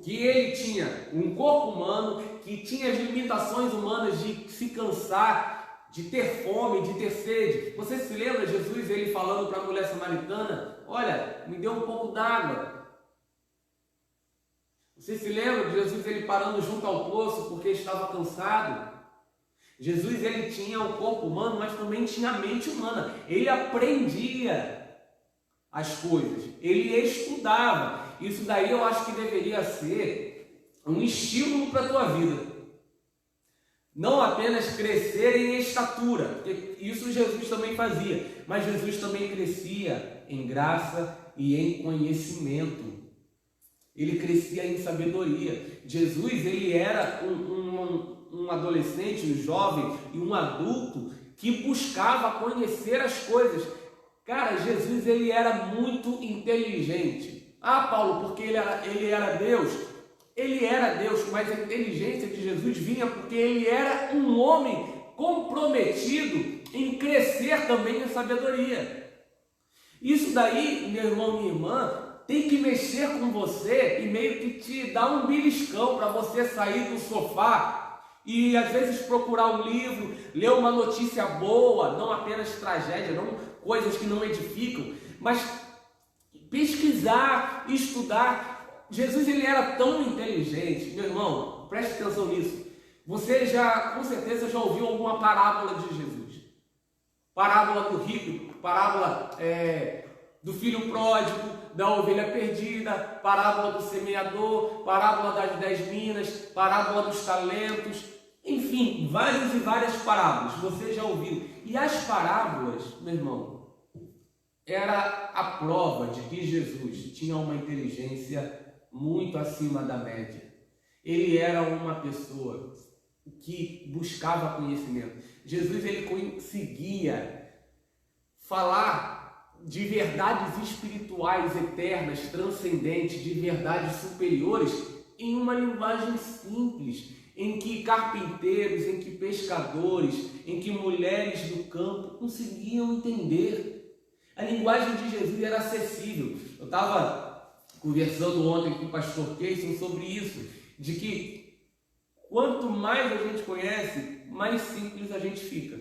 que ele tinha um corpo humano, que tinha as limitações humanas de se cansar, de ter fome, de ter sede. Você se lembra Jesus, ele falando para a mulher samaritana: olha, me dê um pouco d'água. Você se lembra de Jesus, ele parando junto ao poço porque estava cansado? Jesus, ele tinha o corpo humano, mas também tinha a mente humana. Ele aprendia as coisas, ele estudava. Isso daí eu acho que deveria ser um estímulo para a tua vida. Não apenas crescer em estatura, porque isso Jesus também fazia, mas Jesus também crescia em graça e em conhecimento. Ele crescia em sabedoria. Jesus, ele era um adolescente, um jovem e um adulto que buscava conhecer as coisas. Cara, Jesus, ele era muito inteligente. Ah, Paulo, porque ele era Deus? Ele era Deus, mas a inteligência de Jesus vinha porque ele era um homem comprometido em crescer também em sabedoria. Isso daí, meu irmão, minha irmã, tem que mexer com você e meio que te dar um beliscão para você sair do sofá e às vezes procurar um livro, ler uma notícia boa, não apenas tragédia, não coisas que não edificam, mas pesquisar, estudar. Jesus, ele era tão inteligente, meu irmão, preste atenção nisso. Você com certeza já ouviu alguma parábola de Jesus. Parábola do rico, parábola do filho pródigo, da ovelha perdida, parábola do semeador, parábola das 10 minas, parábola dos talentos, enfim, várias e várias parábolas, você já ouviu. E as parábolas, meu irmão, era a prova de que Jesus tinha uma inteligência muito acima da média. Ele era uma pessoa que buscava conhecimento. Jesus, ele conseguia falar de verdades espirituais eternas, transcendentes, de verdades superiores, em uma linguagem simples, em que carpinteiros, em que pescadores, em que mulheres do campo conseguiam entender. A linguagem de Jesus era acessível. Eu estava conversando ontem com o pastor Keyson sobre isso, de que quanto mais a gente conhece, mais simples a gente fica.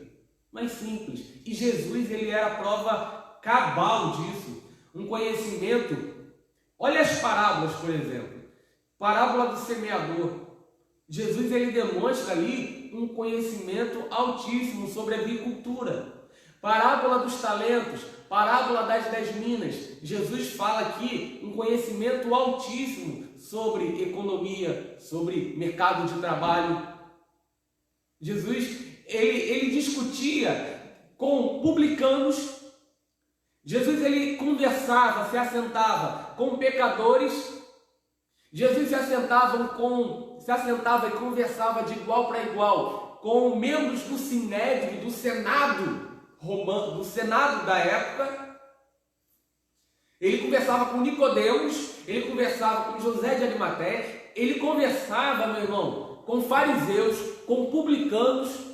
Mais simples. E Jesus, ele era a prova cabal disso, um conhecimento. Olha as parábolas, por exemplo. Parábola do semeador. Jesus, ele demonstra ali um conhecimento altíssimo sobre a agricultura. Parábola dos talentos, parábola das 10 minas. Jesus fala aqui um conhecimento altíssimo sobre economia, sobre mercado de trabalho. Jesus, ele discutia com publicanos. Jesus, ele conversava, se assentava com pecadores. Jesus se assentava e conversava de igual para igual com membros do Sinédrio, do Senado romano, do Senado da época. Ele conversava com Nicodemos, ele conversava com José de Arimateia, ele conversava, meu irmão, com fariseus, com publicanos.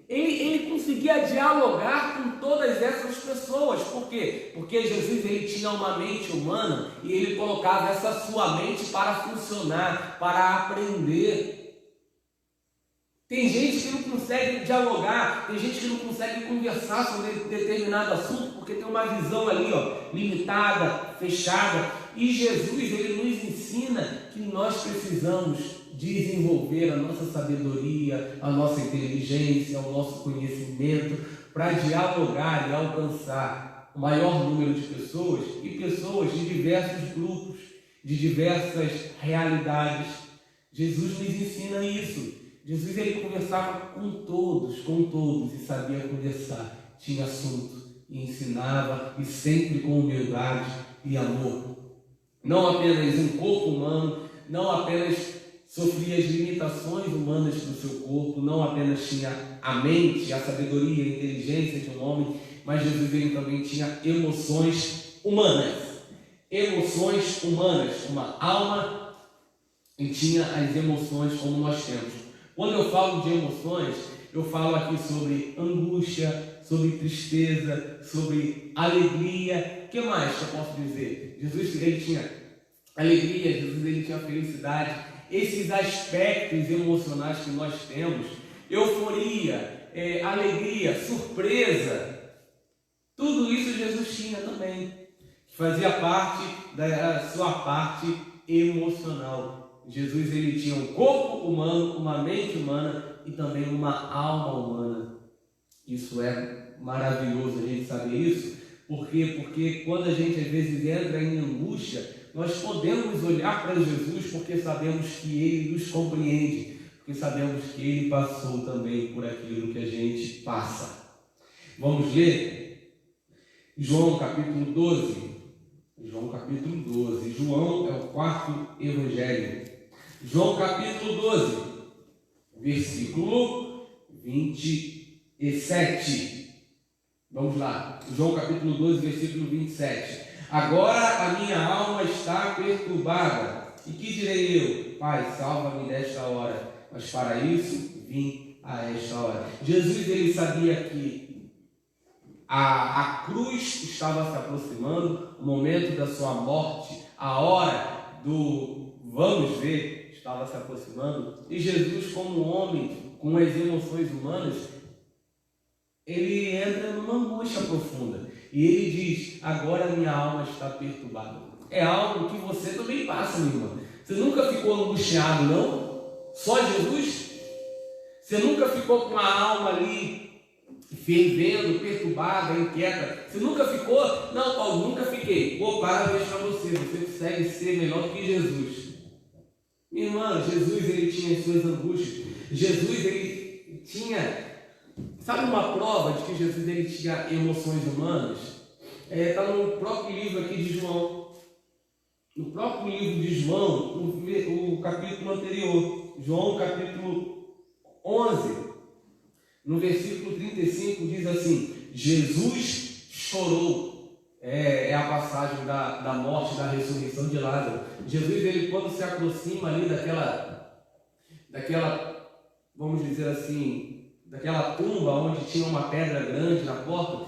Ele conseguia dialogar com todas essas pessoas. Por quê? Porque Jesus, ele tinha uma mente humana e ele colocava essa sua mente para funcionar, para aprender. Tem gente que não consegue dialogar, tem gente que não consegue conversar sobre determinado assunto porque tem uma visão ali, limitada, fechada. E Jesus, ele nos ensina que nós precisamos desenvolver a nossa sabedoria, a nossa inteligência, o nosso conhecimento para dialogar e alcançar o maior número de pessoas e pessoas de diversos grupos, de diversas realidades. Jesus nos ensina isso. Jesus, ele conversava com todos e sabia conversar, tinha assunto e ensinava, e sempre com humildade e amor. Não apenas um corpo humano, não apenas sofria as limitações humanas do seu corpo, não apenas tinha a mente, a sabedoria, a inteligência de um homem, mas Jesus, ele também tinha emoções humanas, uma alma, e tinha as emoções como nós temos. Quando eu falo de emoções, eu falo aqui sobre angústia, sobre tristeza, sobre alegria. O que mais que eu posso dizer? Jesus, ele tinha alegria, Jesus, ele tinha felicidade. Esses aspectos emocionais que nós temos, euforia, alegria, surpresa, tudo isso Jesus tinha também, que fazia parte da sua parte emocional. Jesus, ele tinha um corpo humano, uma mente humana e também uma alma humana. Isso é maravilhoso a gente saber isso. Por quê? Porque quando a gente às vezes entra em angústia, nós podemos olhar para Jesus porque sabemos que ele nos compreende, porque sabemos que ele passou também por aquilo que a gente passa. Vamos ler João capítulo 12. João capítulo 12. João é o quarto evangelho. João capítulo 12, versículo 27. Vamos lá. João capítulo 12, versículo 27. Agora a minha alma está perturbada. E que direi eu? Pai, salva-me desta hora. Mas para isso vim a esta hora. Jesus, ele sabia que a cruz estava se aproximando, o momento da sua morte, a hora do vamos ver estava se aproximando, e Jesus, como homem com as emoções humanas, ele entra numa angústia profunda e ele diz: agora minha alma está perturbada. É algo que você também passa, minha irmã. Você nunca ficou angustiado, não? Só Jesus? Você nunca ficou com a alma ali fervendo, perturbada, inquieta? Você nunca ficou? Não, Paulo, nunca fiquei. Vou parabéns para você, você consegue ser melhor do que Jesus. Minha irmã, Jesus, ele tinha as suas angústias. Jesus, ele tinha, sabe uma prova de que Jesus, ele tinha emoções humanas? Está no próprio livro aqui de João. No próprio livro de João, o capítulo anterior, João capítulo 11, no versículo 35, diz assim: Jesus chorou. É a passagem da morte, da ressurreição de Lázaro. Jesus, ele quando se aproxima ali daquela, vamos dizer assim, daquela tumba onde tinha uma pedra grande na porta,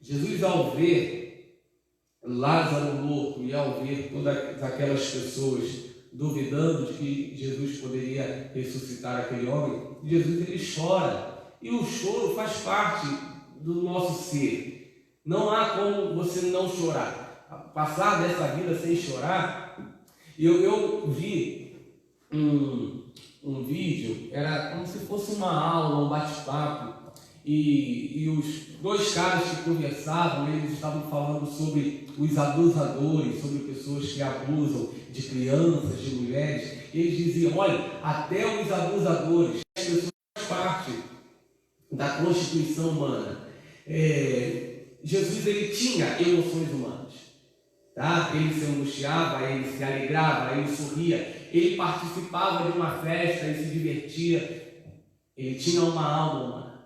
Jesus, ao ver Lázaro morto e ao ver todas aquelas pessoas duvidando de que Jesus poderia ressuscitar aquele homem, Jesus, ele chora. E o choro faz parte do nosso ser. Não há como você não chorar. Passar dessa vida sem chorar. Eu vi um vídeo, era como se fosse uma aula, um bate-papo, e os dois caras que conversavam, eles estavam falando sobre os abusadores, sobre pessoas que abusam de crianças, de mulheres. Eles diziam: olha, até os abusadores, as pessoas fazem parte da constituição humana. Jesus, ele tinha emoções humanas, tá? Ele se angustiava, ele se alegrava, ele sorria, ele participava de uma festa e se divertia. Ele tinha uma alma humana.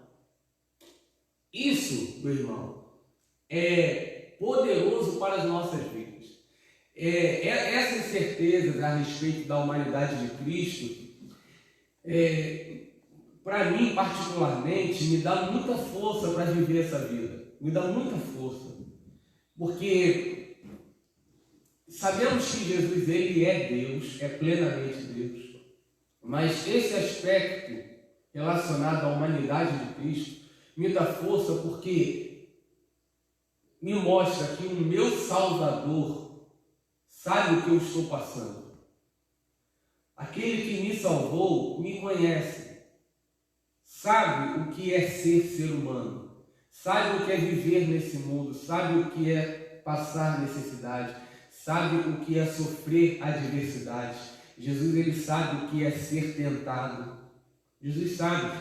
Isso, meu irmão, é poderoso para as nossas vidas. Essas certezas a respeito da humanidade de Cristo, para mim particularmente, me dá muita força para viver essa vida. Me dá muita força, porque sabemos que Jesus, ele é Deus, é plenamente Deus, mas esse aspecto relacionado à humanidade de Cristo me dá força, porque me mostra que o meu Salvador sabe o que eu estou passando. Aquele que me salvou me conhece, sabe o que é ser humano, sabe o que é viver nesse mundo, sabe o que é passar necessidade, sabe o que é sofrer adversidade. Jesus, ele sabe o que é ser tentado. Jesus sabe.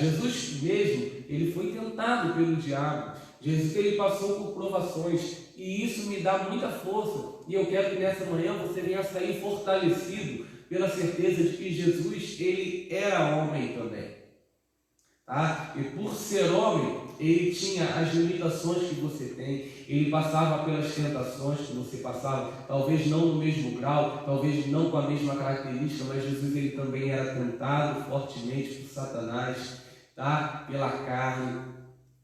Jesus mesmo, ele foi tentado pelo diabo. Jesus, ele passou por provações, e isso me dá muita força. E eu quero que nessa manhã você venha sair fortalecido pela certeza de que Jesus, ele era homem também. Tá? E por ser homem, ele tinha as limitações que você tem, ele passava pelas tentações que você passava, talvez não no mesmo grau, talvez não com a mesma característica, mas Jesus, ele também era tentado fortemente por Satanás, tá? Pela carne,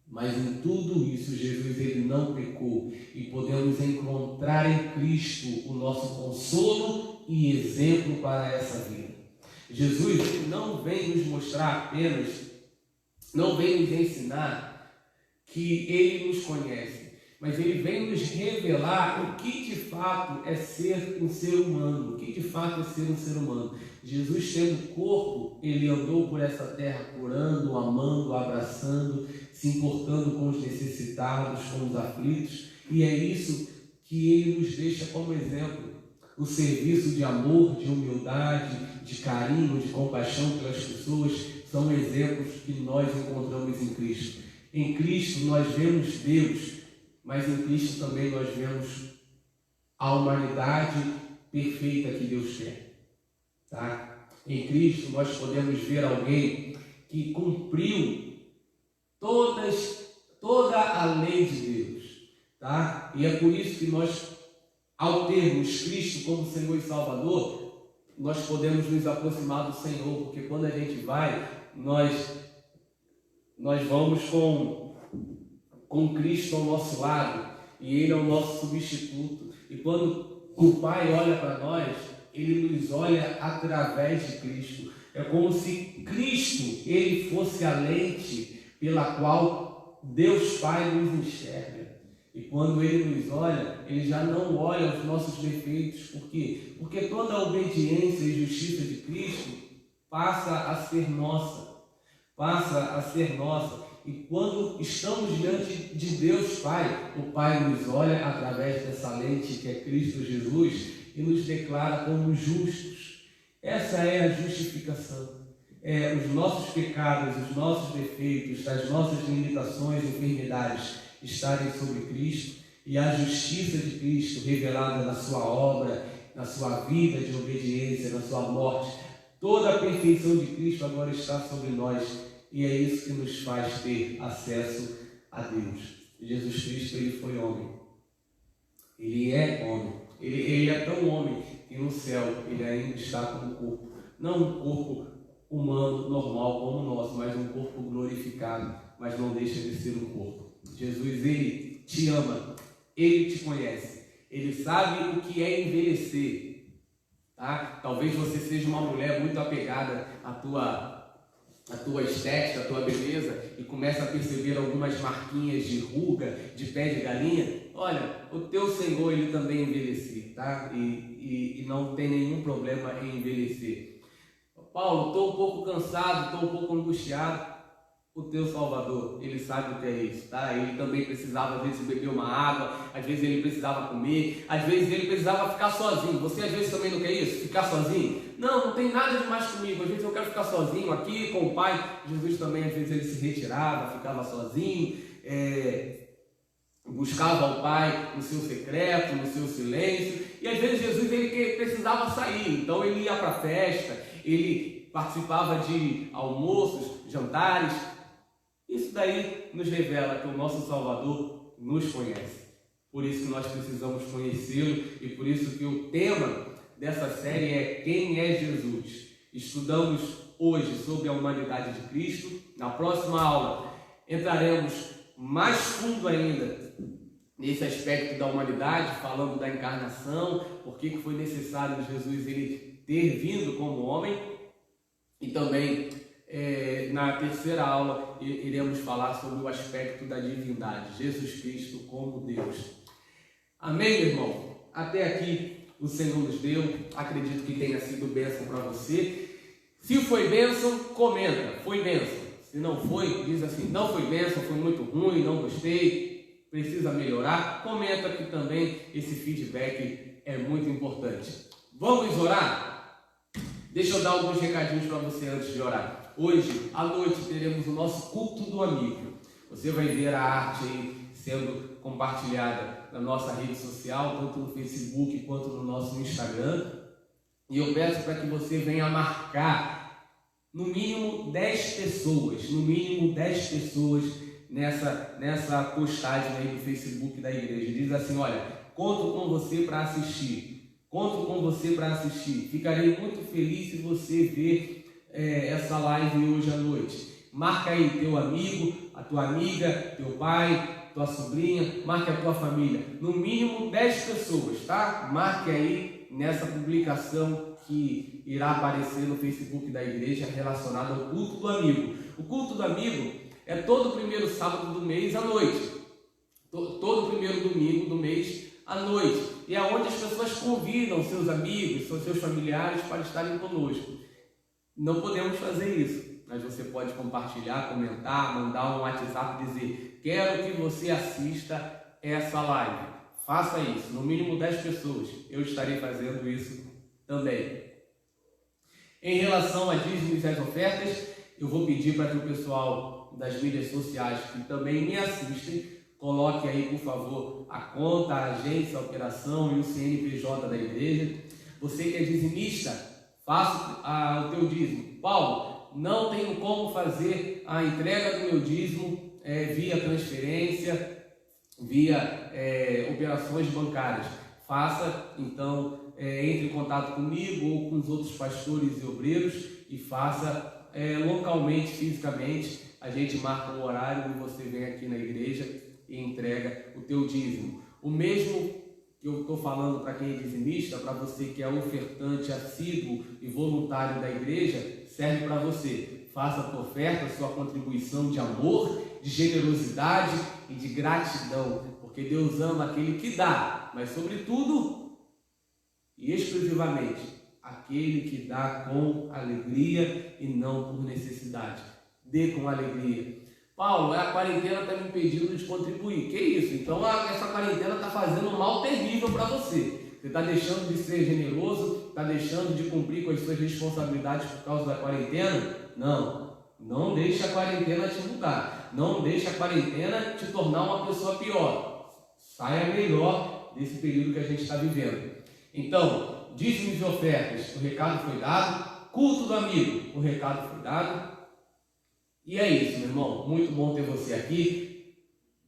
mas em tudo isso Jesus, ele não pecou, e podemos encontrar em Cristo o nosso consolo e exemplo para essa vida. Jesus, ele não vem nos mostrar apenas, não vem nos ensinar que ele nos conhece, mas ele vem nos revelar o que de fato é ser um ser humano, o que de fato é ser um ser humano. Jesus, tendo corpo, ele andou por essa terra curando, amando, abraçando, se importando com os necessitados, com os aflitos, e é isso que ele nos deixa como exemplo. O serviço de amor, de humildade, de carinho, de compaixão pelas pessoas são exemplos que nós encontramos em Cristo. Em Cristo nós vemos Deus, mas em Cristo também nós vemos a humanidade perfeita que Deus quer. Tá? Em Cristo nós podemos ver alguém que cumpriu toda a lei de Deus. Tá? E é por isso que nós, ao termos Cristo como Senhor e Salvador, nós podemos nos aproximar do Senhor, porque quando a gente vai, nós vamos com Cristo ao nosso lado, e Ele é o nosso substituto. E quando o Pai olha para nós, Ele nos olha através de Cristo. É como se Cristo, Ele fosse a lente pela qual Deus Pai nos enxerga. E quando Ele nos olha, Ele já não olha os nossos defeitos. Por quê? Porque toda a obediência e justiça de Cristo passa a ser nossa. E quando estamos diante de Deus Pai, o Pai nos olha através dessa lente que é Cristo Jesus e nos declara como justos. Essa é a justificação. Os nossos pecados, os nossos defeitos, as nossas limitações e enfermidades estarem sobre Cristo, e a justiça de Cristo revelada na sua obra, na sua vida de obediência, na sua morte. Toda a perfeição de Cristo agora está sobre nós. E é isso que nos faz ter acesso a Deus. Jesus Cristo, ele foi homem. Ele é homem. Ele é tão homem que no céu ele ainda está com um corpo. Não um corpo humano, normal como o nosso, mas um corpo glorificado. Mas não deixa de ser um corpo. Jesus, ele te ama. Ele te conhece. Ele sabe o que é envelhecer. Tá? Talvez você seja uma mulher muito apegada à tua estética, a tua beleza, e começa a perceber algumas marquinhas de ruga, de pé de galinha. Olha, o teu Senhor, ele também envelhecer, tá? E não tem nenhum problema em envelhecer. Paulo, estou um pouco cansado, estou um pouco angustiado. O teu Salvador, ele sabe o que é isso, tá? Ele também precisava, às vezes, beber uma água, às vezes ele precisava comer, às vezes ele precisava ficar sozinho. Você, às vezes, também não quer isso? Ficar sozinho? Não tem nada demais comigo. Às vezes eu quero ficar sozinho aqui com o Pai. Jesus também, às vezes, ele se retirava, ficava sozinho, buscava o Pai no seu secreto, no seu silêncio. E, às vezes, Jesus, ele precisava sair. Então, ele ia para a festa, ele participava de almoços, jantares. Isso daí nos revela que o nosso Salvador nos conhece. Por isso que nós precisamos conhecê-lo, e por isso que o tema dessa série é Quem é Jesus? Estudamos hoje sobre a humanidade de Cristo. Na próxima aula entraremos mais fundo ainda nesse aspecto da humanidade, falando da encarnação, por que foi necessário Jesus ele ter vindo como homem, e também Na terceira aula, iremos falar sobre o aspecto da divindade, Jesus Cristo como Deus. Amém, meu irmão? Até aqui o Senhor nos deu, acredito que tenha sido bênção para você. Se foi bênção, comenta, foi bênção. Se não foi, diz assim, não foi bênção, foi muito ruim, não gostei, precisa melhorar. Comenta que também esse feedback é muito importante. Vamos orar? Deixa eu dar alguns recadinhos para você antes de orar. Hoje, à noite, teremos o nosso culto do amigo. Você vai ver a arte aí sendo compartilhada na nossa rede social, tanto no Facebook quanto no nosso Instagram. E eu peço para que você venha marcar no mínimo 10 pessoas, nessa postagem aí do Facebook da igreja. Diz assim, olha, conto com você para assistir, ficarei muito feliz se você ver essa live hoje à noite. Marca aí teu amigo, a tua amiga, teu pai, tua sobrinha, marque a tua família, no mínimo 10 pessoas, tá? Marque aí nessa publicação que irá aparecer no Facebook da igreja relacionada ao culto do amigo. O culto do amigo é todo primeiro sábado do mês à noite, todo primeiro domingo do mês à noite, e é onde as pessoas convidam seus amigos, seus familiares para estarem conosco. Não podemos fazer isso, mas você pode compartilhar, comentar, mandar um WhatsApp e dizer: quero que você assista essa live. Faça isso, no mínimo 10 pessoas. Eu estarei fazendo isso também. Em relação a dízimos e as ofertas, eu vou pedir para que o pessoal das mídias sociais que também me assistem, coloque aí, por favor, a conta, a agência, a operação e o CNPJ da igreja. Você que é dizimista, faça o teu dízimo. Paulo, não tenho como fazer a entrega do meu dízimo via transferência, via operações bancárias. Faça, então, entre em contato comigo ou com os outros pastores e obreiros e faça localmente, fisicamente. A gente marca um horário e você vem aqui na igreja e entrega o teu dízimo. O mesmo que eu estou falando para quem é dizimista, para você que é ofertante assíduo e voluntário da igreja, serve para você. Faça a tua oferta, a sua contribuição de amor, de generosidade e de gratidão, porque Deus ama aquele que dá, mas sobretudo e exclusivamente aquele que dá com alegria e não por necessidade. Dê com alegria. Paulo, a quarentena está me impedindo de contribuir. Que isso? Então essa quarentena está fazendo um mal terrível para você. Você está deixando de ser generoso, está deixando de cumprir com as suas responsabilidades por causa da quarentena? Não deixe a quarentena te mudar. Não deixe a quarentena te tornar uma pessoa pior. Saia melhor desse período que a gente está vivendo. Então, dízimos e ofertas, o recado foi dado. Culto do amigo, o recado foi dado. E é isso, meu irmão. Muito bom ter você aqui.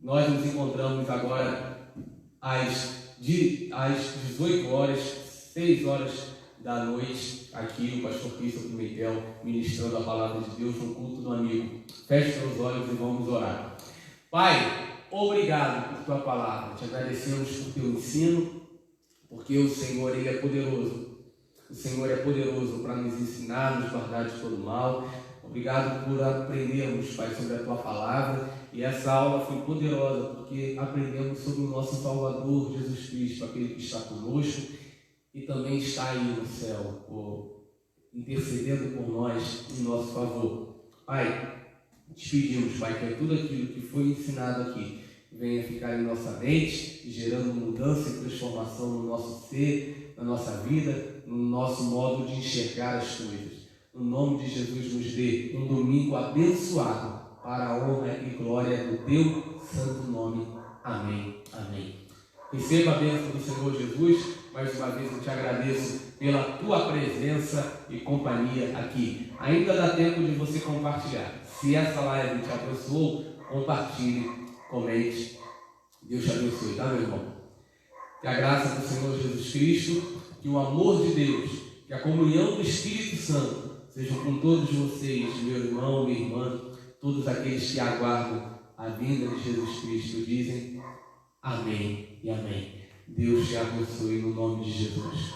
Nós nos encontramos agora às 18 horas, 6 horas da noite, aqui o pastor Cristo Pimentel ministrando a palavra de Deus no culto do amigo. Feche seus olhos e vamos orar. Pai, obrigado por tua palavra. Te agradecemos por teu ensino, porque o Senhor, Ele é poderoso. O Senhor é poderoso para nos ensinar, nos guardar de todo mal. Obrigado por aprendermos, Pai, sobre a tua palavra. E essa aula foi poderosa, porque aprendemos sobre o nosso Salvador, Jesus Cristo, aquele que está conosco e também está aí no céu, intercedendo por nós em nosso favor. Pai, te pedimos, Pai, que tudo aquilo que foi ensinado aqui venha ficar em nossa mente, gerando mudança e transformação no nosso ser, na nossa vida, no nosso modo de enxergar as coisas. No nome de Jesus, nos dê um domingo abençoado para a honra e glória do teu santo nome. Amém. Amém. Receba a bênção do Senhor Jesus. Mais uma vez eu te agradeço pela tua presença e companhia aqui. Ainda dá tempo de você compartilhar. Se essa live te abençoou, compartilhe, comente. Deus te abençoe, tá, meu irmão? Que a graça do Senhor Jesus Cristo, que o amor de Deus, que a comunhão do Espírito Santo sejam com todos vocês, meu irmão, minha irmã, todos aqueles que aguardam a vinda de Jesus Cristo. Dizem amém e amém. Deus te abençoe no nome de Jesus.